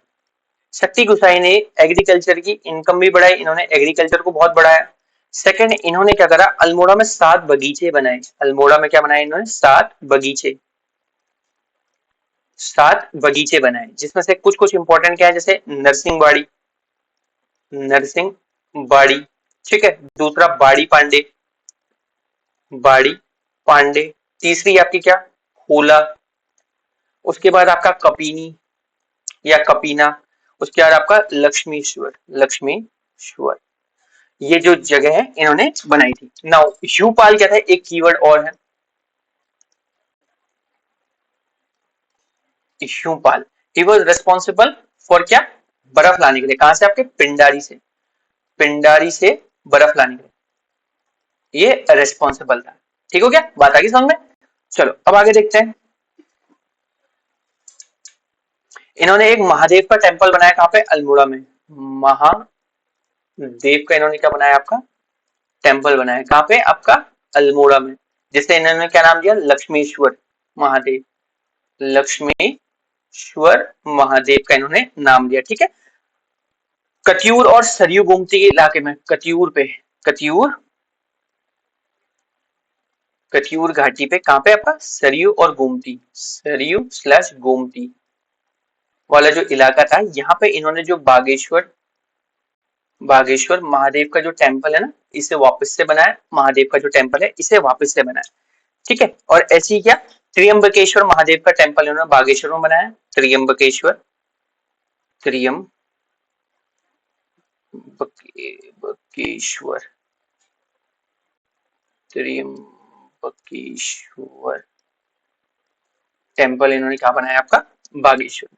शक्ति गुसाई ने एग्रीकल्चर की इनकम भी बढ़ाई, इन्होंने एग्रीकल्चर को बहुत बढ़ाया। सेकंड, इन्होंने क्या करा? अल्मोड़ा में 7 बगीचे बनाए। अल्मोड़ा में क्या बनाए इन्होंने? 7 बगीचे, 7 बगीचे बनाए, जिसमें से कुछ कुछ इंपॉर्टेंट क्या है, जैसे नरसिंहवाड़ी, नरसिंहवाड़ी, ठीक है। दूसरा बाड़ी पांडे, बाड़ी पांडे। तीसरी आपकी क्या? होला। उसके बाद आपका कपीनी या कपीना। उसके बाद आपका लक्ष्मीश्वर, लक्ष्मीश्वर। ये जो जगह है इन्होंने बनाई थी। नाउ शिवपाल क्या था? एक कीवर्ड और है, Shivpal. He was responsible for क्या? बर्फ लाने के लिए। कहां से? आपके पिंडारी से, पिंडारी से बर्फ लाने के लिए ये रेस्पॉन्सिबल था। ठीक हो गया, बात आ गई समझ में। चलो अब आगे देखते हैं। इन्होंने एक महादेव का टेम्पल बनाया, कहां पे? अल्मोड़ा में। महादेव का इन्होंने क्या बनाया? आपका टेम्पल बनाया, कहां पे? आपका अल्मोड़ा में, जिसे इन्होंने क्या नाम दिया? लक्ष्मीश्वर महादेव, लक्ष्मीश्वर महादेव का इन्होंने नाम दिया, ठीक है। कतियूर और सरयू गोमती के इलाके में, कतियूर पे, कतियूर, कतियूर घाटी पे, कहां पे? आपका सरयू और गोमती, सरयू स्लैश गोमती वाला जो इलाका था, यहाँ पे इन्होंने जो बागेश्वर, बागेश्वर महादेव का जो टेम्पल है ना, इसे वापस से बनाया। महादेव का जो टेम्पल है इसे वापस से बनाया, ठीक है। और ऐसी क्या? त्रियंबकेश्वर महादेव का टेम्पल इन्होंने बागेश्वर में बनाया, त्रियंबकेश्वर, त्रियंबकेश्वर, त्रियंबकेश्वर टेम्पल इन्होंने कहा बनाया? आपका बागेश्वर,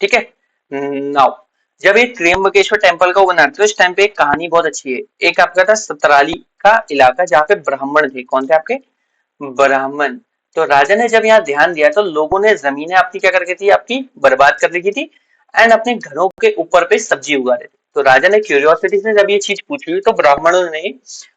ठीक है। नाउ जब ये त्रियंबकेश्वर टेम्पल का वो बनाते थे, उस टाइम पे एक कहानी बहुत अच्छी है। एक आपका था सतराली का इलाका, जहाँ पे ब्राह्मण थे। कौन थे आपके? ब्राह्मण। तो राजा ने जब यहाँ ध्यान दिया तो लोगों ने जमीनें आपकी क्या कर रखी थी? आपकी बर्बाद कर रखी थी, एंड अपने घरों के ऊपर पे सब्जी उगा रहे थे। तो राजा ने क्यूरियोसिटी से जब ये चीज पूछी तो ब्राह्मणों ने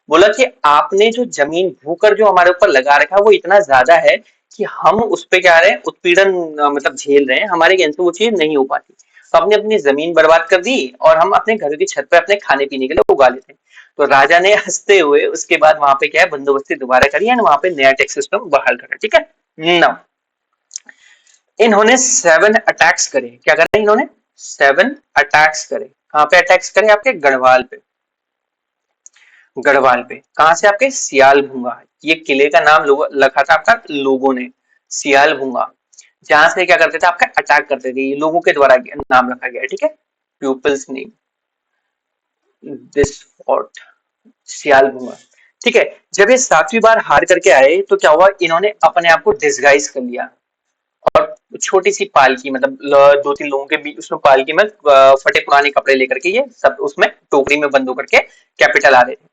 बोला कि आपने जो जमीन भूकर जो हमारे ऊपर लगा रखा है वो इतना ज्यादा है कि हम उस पे क्या रहे हैं? उत्पीड़न मतलब झेल रहे हैं, हमारे ज्ञान से वो चीज नहीं हो पाती। तो हमने अपनी जमीन बर्बाद कर दी और हम अपने घर की छत पे अपने खाने पीने के लिए उगा लेते हैं। तो राजा ने हंसते हुए उसके बाद वहां पे क्या है? बंदोबस्ती दोबारा करी एंड वहां पे नया टैक्स सिस्टम बहाल करा, ठीक है। नाउ इन्होंने 7 अटैक्स करे। क्या करे इन्होंने? 7 अटैक्स करे। कहां पे अटैक्स करे? आपके गढ़वाल पे, गढ़वाल पे। कहां से? आपके सियाल भूंगा। ये किले का नाम रखा था आपका लोगों ने, सियाल भूंगा, जहां से क्या करते थे? आपका अटैक करते थे। ये लोगों के द्वारा नाम रखा गया है, ठीक है। पीपल्स नेम दिस फोर्ट, सियाल भूंगा, ठीक है। जब ये 7वीं बार हार करके आए तो क्या हुआ? इन्होंने अपने आप को डिसगाइज कर लिया और छोटी सी पालकी, मतलब 2-3 लोगों के बीच उसमें पालकी में फटे पुराने कपड़े लेकर के ये सब उसमें टोकरी में बंद होकर के कैपिटल आ रहे थे।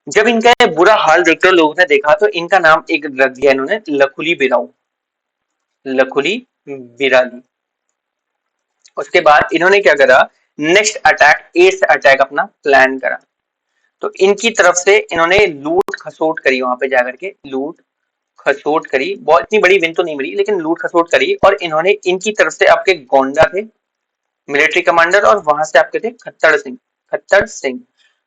जब इनका बुरा हाल देखते लोगों ने देखा तो इनका नाम एक रख दिया इन्होंने, लखुली बिराऊ, लखुली बिराली। उसके बाद इन्होंने क्या करा? नेक्स्ट अटैक, 8th अटैक अपना प्लान करा। तो इनकी तरफ से इन्होंने लूट खसोट करी, वहां पे जाकर के लूट खसोट करी, बहुत इतनी बड़ी विन तो नहीं मिली लेकिन लूट खसोट करी। और इन्होंने इनकी तरफ से आपके गोंडा थे मिलिट्री कमांडर, और वहां से आपके थे खट्टर सिंह।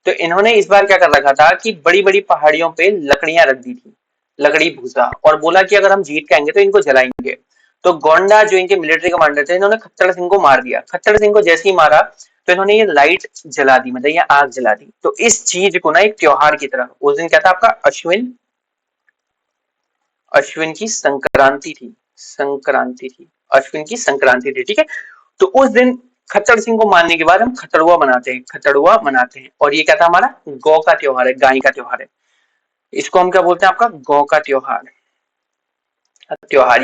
तो इन्होंने इस बार क्या कर रखा था कि बड़ी बड़ी पहाड़ियों पे लकड़ियां रख दी थी, लकड़ी भूसा, और बोला कि अगर हम जीत के आएंगे तो इनको जलाएंगे। तो गोंडा जो इनके मिलिट्री कमांडर थे, इन्होंने खट्टर सिंह को मार दिया। खट्टर सिंह को जैसे ही मारा तो इन्होंने ये लाइट जला दी, मतलब ये आग जला दी। तो इस चीज को ना एक त्योहार की तरह, उस दिन क्या था आपका अश्विन अश्विन की संक्रांति थी, अश्विन की संक्रांति थी, ठीक है। तो उस दिन खच्चर सिंह को मारने के बाद हम खटड़ुआ मनाते हैं। और ये क्या था हमारा गौ का त्योहार है, गाय का त्योहार है। इसको हम क्या बोलते हैं आपका गौ का त्योहार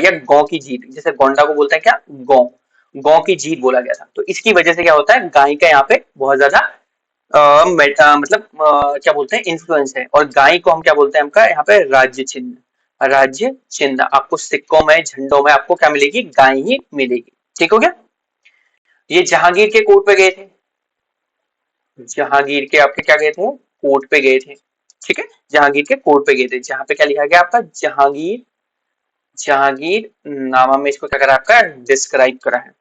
या गौ की जीत, जैसे गोंडा को बोलते हैं क्या गौ, गौ की जीत बोला गया था। तो इसकी वजह से क्या होता है गाय का यहाँ पे बहुत ज्यादा मतलब क्या बोलते हैं इन्फ्लुएंस है। और गाय को हम क्या बोलते हैं आपका यहाँ पे राज्य चिन्ह आपको सिक्कों में झंडों में आपको क्या मिलेगी गाय ही मिलेगी, ठीक हो गया। ये जहांगीर के कोर्ट पे गए थे, जहांगीर के आपके क्या गए थे कोर्ट पे गए थे, ठीक है। जहांगीर के कोर्ट पे गए थे, जहां पे क्या लिखा गया आपका जहांगीर जहांगीर नामा में इसको क्या करा आपका डिस्क्राइब करा है,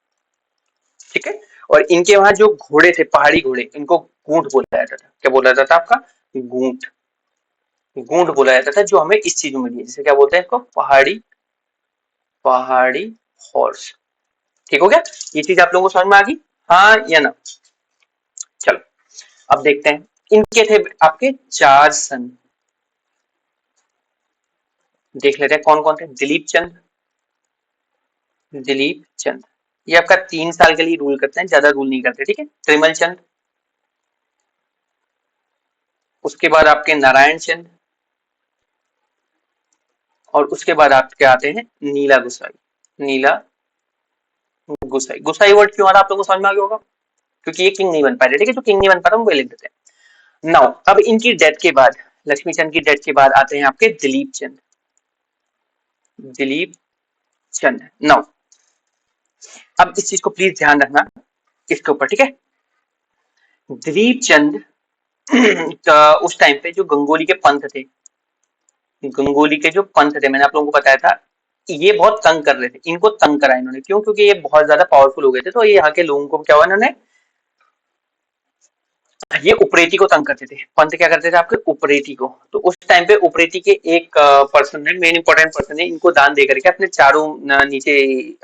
ठीक है। और इनके वहां जो घोड़े थे पहाड़ी घोड़े, इनको गूंट बोला जाता था। क्या बोला जाता था आपका गूंट, गूंट बोला जाता था, जो हमें इस चीज में मिली है, जिसे क्या बोलते हैं इसको पहाड़ी पहाड़ी हॉर्स, ठीक हो गया। ये चीज आप लोगों को समझ में आ गई, हाँ या ना। चलो अब देखते हैं, इनके थे आपके 4 सन, देख लेते हैं कौन कौन थे। दिलीप चंद ये आपका 3 साल के लिए रूल करते हैं, ज्यादा रूल नहीं करते, ठीक है। त्रिमल चंद, उसके बाद आपके नारायण चंद, और उसके बाद आपके आते हैं नीला गुसाई। गुसाई वर्ड क्यों आ रहा आप लोगों को समझ में आ गया होगा, क्योंकि ये किंग नहीं बन पाए थे, ठीक है। जो किंग नहीं बन पाता वो लिख देते हैं। नाउ अब इनकी डेथ के बाद, लक्ष्मी चंद की डेथ के बाद आते हैं आपके दिलीप चंद। नाउ अब इस चीज को प्लीज ध्यान रखना इसके ऊपर, ठीक है। दिलीप चंद उस टाइम पे जो गंगोली के पंथ थे, मैंने आप लोगों को बताया था, ये बहुत तंग कर रहे थे, इनको तंग करा इन्होंने, क्यों, क्योंकि ये बहुत ज्यादा पावरफुल हो गए थे। तो ये यहाँ के लोगों को क्या हुआ, इन्होंने ये उपरेती को तंग करते थे। पंत क्या करते थे आपके उपरेती को। तो उस टाइम पे उपरेती के एक पर्सन है, मेन इंपॉर्टेंट पर्सन है, इनको दान देकर के अपने चारों नीचे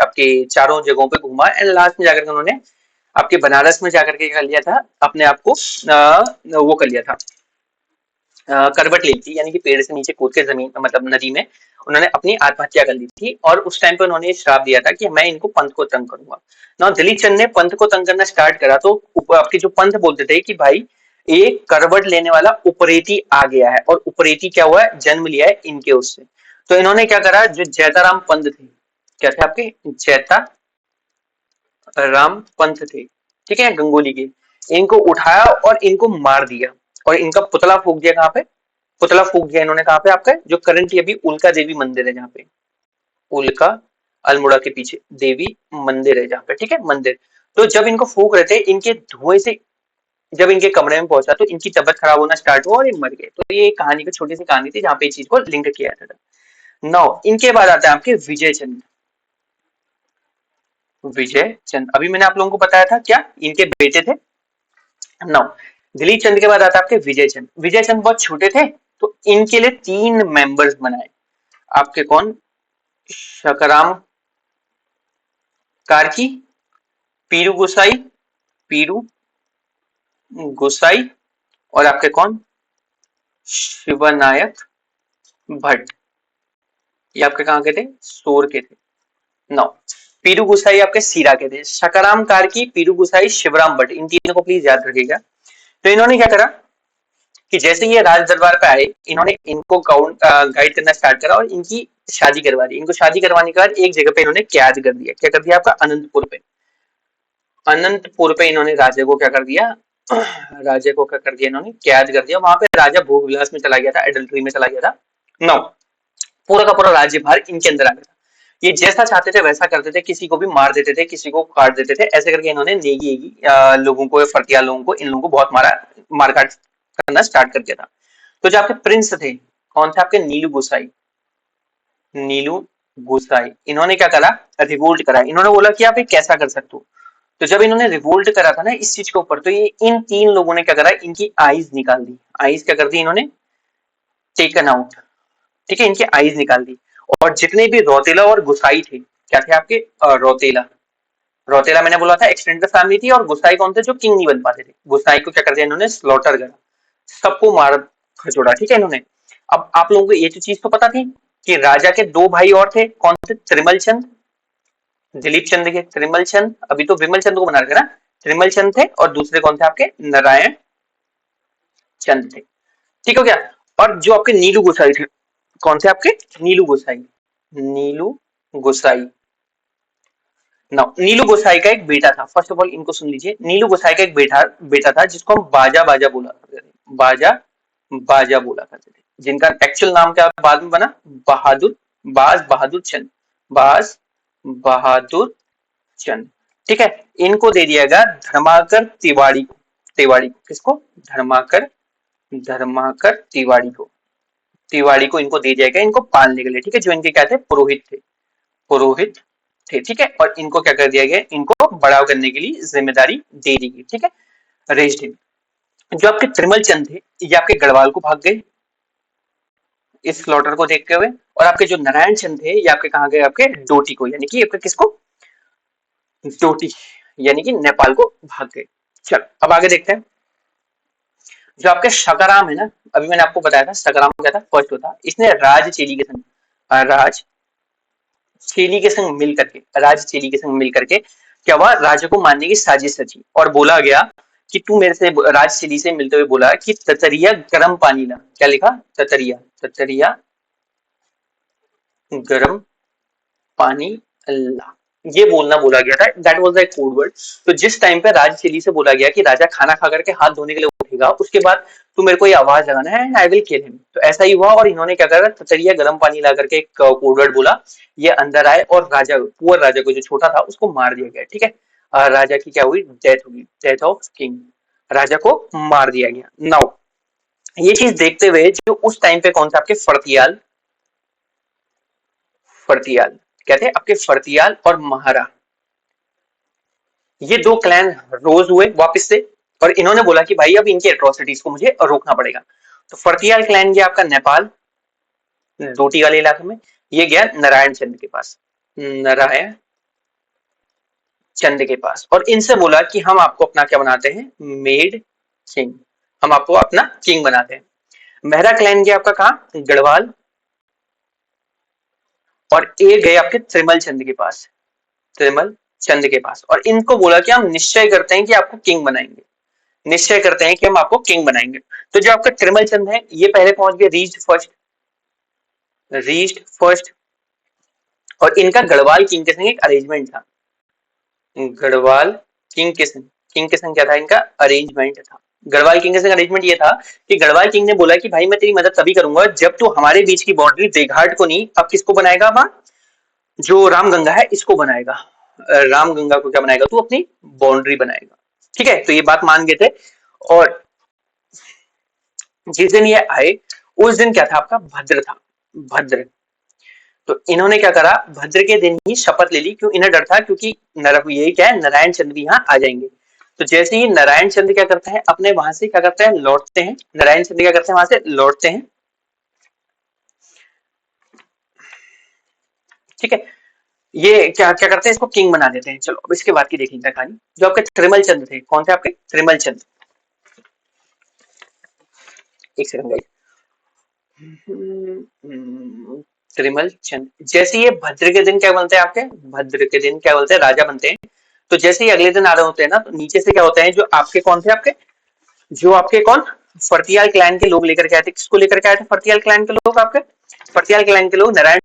आपके चारों जगहों पे घुमा, एंड लास्ट में जाकर के उन्होंने आपके बनारस में जाकर के कर लिया था, अपने आप को वो कर लिया था, करवट ली थी, यानी कि पेड़ से नीचे कूद के जमीन मतलब नदी में उन्होंने अपनी आत्महत्या कर ली थी। और उस टाइम पे उन्होंने श्राप दिया था कि मैं इनको पंथ को तंग करूंगा। ना दिलीप चंद ने पंथ को तंग करना स्टार्ट करा, तो आपके जो पंथ बोलते थे कि भाई एक करवट लेने वाला उपरेती आ गया है, और उपरेती क्या हुआ है जन्म लिया है इनके उससे। तो इन्होंने क्या करा, जो जैताराम पंत थे, क्या थे आपके जैता राम पंथ थे, ठीक है, गंगोली के, इनको उठाया और इनको मार दिया, और इनका पुतला फूक दिया। कहाँ पे पुतला फूक दिया इन्होंने, कहाँ पे आपका जो करंटली अभी उल्का देवी मंदिर है, जहाँ पे उल्का अल्मोड़ा के पीछे देवी मंदिर है जहाँ पे, ठीक है मंदिर। तो जब इनको फूक रहे थे, इनके धुएं से जब इनके कमरे में पहुंचा तो इनकी तबियत खराब होना स्टार्ट हुआ और ये मर गए। तो ये कहानी की छोटी सी कहानी थी जहाँ पे इस चीज को लिंक किया जाता था। नौ इनके बाद आता है आपके विजय चंद। अभी मैंने आप लोगों को बताया था क्या इनके बेटे थे। नौ दिलीप चंद के बाद आता है आपके विजय चंद बहुत छोटे थे, तो इनके लिए 3 मेंबर्स बनाए आपके, कौन, शकराम कार्की, पीरू गुसाई पीरू गुसाई और आपके कौन शिवनायक भट्ट। ये आपके कहाँ के थे, सोर के थे। नौ पीरू गुसाई आपके सीरा के थे। शकराम कार्की, पीरू गुसाई, शिवराम भट्ट, इन तीनों को प्लीज याद रखिएगा। तो इन्होंने क्या करा कि जैसे ये राज दरबार पे आए, इन्होंने इनको गाइड करना स्टार्ट करा और इनकी शादी करवा दी। इनको शादी करवाने के बाद एक जगह पे इन्होंने कैद कर दिया। क्या कर दिया आपका अनंतपुर पे इन्होंने राजा को क्या कर दिया, राजा को क्या कर दिया इन्होंने कैद कर दिया। वहां पे राजा भोग विलास में चला गया था, एडल्ट्री में चला गया था। नौ पूरा का पूरा राज्यभार इनके अंदर आ गया था। ये जैसा चाहते थे वैसा करते थे, किसी को भी मार देते थे, किसी को काट देते थे, ऐसे करके इन्होंने नेगी लोगों को, फटिया लोगों को, इन लोगों को बहुत मारा, मारकाट करना स्टार्ट कर दिया था। तो जो आपके प्रिंस थे कौन थे आपके, नीलू गोसाई, नीलू गोसाई, इन्होंने क्या करा, रिवोल्ट करा। इन्होंने बोला कि आप ये कैसा कर सकते हो। तो जब इन्होंने रिवोल्ट करा था ना इस चीज के ऊपर, तो ये इन तीन लोगों ने क्या करा, इनकी आईज निकाल दी। आईज क्या कर दी इन्होंने, टेकन आउट, ठीक है, इनके आईज निकाल दी। और जितने भी रौतेला और गुसाई थे, क्या थे आपके, रौतेला, रौतेला मैंने बोला था एक्सटेंडेड फैमिली थी, और गुसाई कौन थे, जो किंग नहीं बन पाते थे। गुसाई को क्या कर दिया इन्होंने, स्लॉटर करा, सबको मार खचोड़ा, ठीक है इन्होंने। अब आप लोगों को ये तो चीज तो पता थी कि राजा के दो भाई और थे, कौन थे, त्रिमल चंद, दिलीप चंद के, त्रिमल चंद, अभी तो विमल चंद को बना रखे ना, त्रिमल चंद थे, और दूसरे कौन थे आपके, नारायण चंद थे, ठीक हो गया। और जो आपके नीलू गोसाई थे, कौन थे आपके, नीलू गोसाई, नीलू गोसाई। नाउ नीलू गोसाई का एक बेटा था, फर्स्ट ऑफ ऑल इनको सुन लीजिए, नीलू गोसाई का एक बेटा बेटा था जिसको हम बाजा बाजा बोला करते थे, बाजा बाजा बोला करते थे, जिनका एक्चुअल नाम क्या बाद में बना, बहादुर, बाज बहादुर चंद, बाज बहादुर चंद, ठीक है। इनको दे दिया गया धर्माकर तिवारी को, तिवारी किसको, धर्माकर, धर्माकर तिवारी को, तिवारी को इनको दे दिया गया, इनको पालने के लिए, ठीक है, जो इनके क्या थे, पुरोहित थे, पुरोहित थे, ठीक है। और इनको क्या कर दिया गया, इनको बढ़ाव करने के लिए जिम्मेदारी दे दी गई, ठीक है, रेस्ट। जो आपके त्रिमल चंद थे ये आपके गढ़वाल को भाग गए इस स्लॉटर को देखते हुए, और आपके जो नारायण चंद थे ये आपके कहा गए, आपके डोटी को, यानी कि आपके किसको, डोटी, यानी कि नेपाल को भाग गए। चल अब आगे देखते हैं। जो आपके शकराम है ना, अभी मैंने आपको बताया था शकराम क्या था, फर्स्ट होता, इसने राज चेली के संग, राज चेली के संग मिल करके, राज चेली के संग मिल करके क्या हुआ, राजा को मारने की साजिश रची, और बोला गया कि तू मेरे से, राज चेली से मिलते हुए बोला कि ततरिया गर्म पानी ला, क्या लिखा, ततरिया, ततरिया गर्म पानी ला, ये बोलना बोला गया था, that was the code word. तो जिस टाइम पे राज चेली से बोला गया कि राजा खाना खा करके हाथ धोने के लिए उठेगा, उसके बाद तू मेरे को ये आवाज लगाना है and I will kill him, तो ऐसा ही हुआ, और इन्होंने क्या करा, ततरिया गर्म पानी ला करके एक कोड वर्ड बोला, ये अंदर आए, और राजा, पुअर राजा को जो छोटा था उसको मार दिया गया, ठीक है। राजा की क्या हुई, डेथ हुई, डेथ ऑफ किंग, राजा को मार दिया गया। नाउ ये चीज देखते हुए जो उस टाइम पे कौन सा आपके फर्तियाल, फर्तियाल कहते हैं आपके, फर्तियाल और महारा, ये दो क्लैन रोज हुए वापस से, और इन्होंने बोला कि भाई अब इनकी एट्रोसिटीज को मुझे रोकना पड़ेगा। तो फर्तियाल क्लैन गया आपका नेपाल, डोटी वाले इलाके में, ये गया नारायण चंद के पास, नारायण चंद के पास, और इनसे बोला कि हम आपको अपना क्या बनाते हैं, मेड किंग, हम आपको अपना किंग बनाते हैं। मेहरा क्लैन गया आपका कहा, गढ़वाल, और ये गए आपके त्रिमल चंद के पास, त्रिमल चंद के पास, और इनको बोला कि हम निश्चय करते हैं कि आपको किंग बनाएंगे, निश्चय करते हैं कि हम आपको किंग बनाएंगे। तो जो आपका त्रिमल चंद है ये पहले पहुंच गए, रीच्ड फर्स्ट, रीच्ड फर्स्ट, और इनका गढ़वाल किंग के संग एक अरेंजमेंट था, गढ़वाल किंग के संग, किंग के संग क्या था इनका, अरेंजमेंट था। गढ़वाल किंग के संग अरेंजमेंट ये था कि गढ़वाल किंग ने बोला कि भाई मैं तेरी मदद तभी करूंगा जब तू हमारे बीच की बाउंड्री देघाट को नहीं, अब किसको बनाएगा, वहां जो रामगंगा है इसको बनाएगा, रामगंगा को क्या बनाएगा, तू अपनी बाउंड्री बनाएगा, ठीक है। तो ये बात मान गए थे, और जिस दिन ये आए उस दिन क्या था आपका, भद्र था, भद्र। तो इन्होंने क्या करा, भद्र के दिन ही शपथ ले ली, क्यों, इन्हें डर था क्योंकि यही क्या है, नारायण चंद भी यहाँ आ जाएंगे। तो जैसे ही नारायण चंद क्या करते हैं, अपने वहां से क्या करते हैं, लौटते हैं, नारायण चंद क्या करते हैं, वहां से लौटते हैं, ठीक है। ये क्या क्या करते हैं, इसको किंग बना देते हैं। चलो अब इसके बाद की देख लेते हैं कहानी। जो आपके त्रिमल चंद थे, कौन थे आपके, त्रिमल चंद, एक सेकंड, त्रिमल चंद, जैसे ये भद्र के दिन क्या बनते हैं आपके, भद्र के दिन क्या बोलते हैं, राजा बनते हैं। तो जैसे ही अगले दिन आ रहे होते हैं ना, तो नीचे से क्या होते हैं, जो आपके कौन थे, आपके जो आपके कौन, फर्तियाल क्लैन के लोग लेकर के आए थे, किसको लेकर के आए थे, फर्तियाल क्लैन के लोग, आपके फर्तियाल क्लैन के लोग नारायण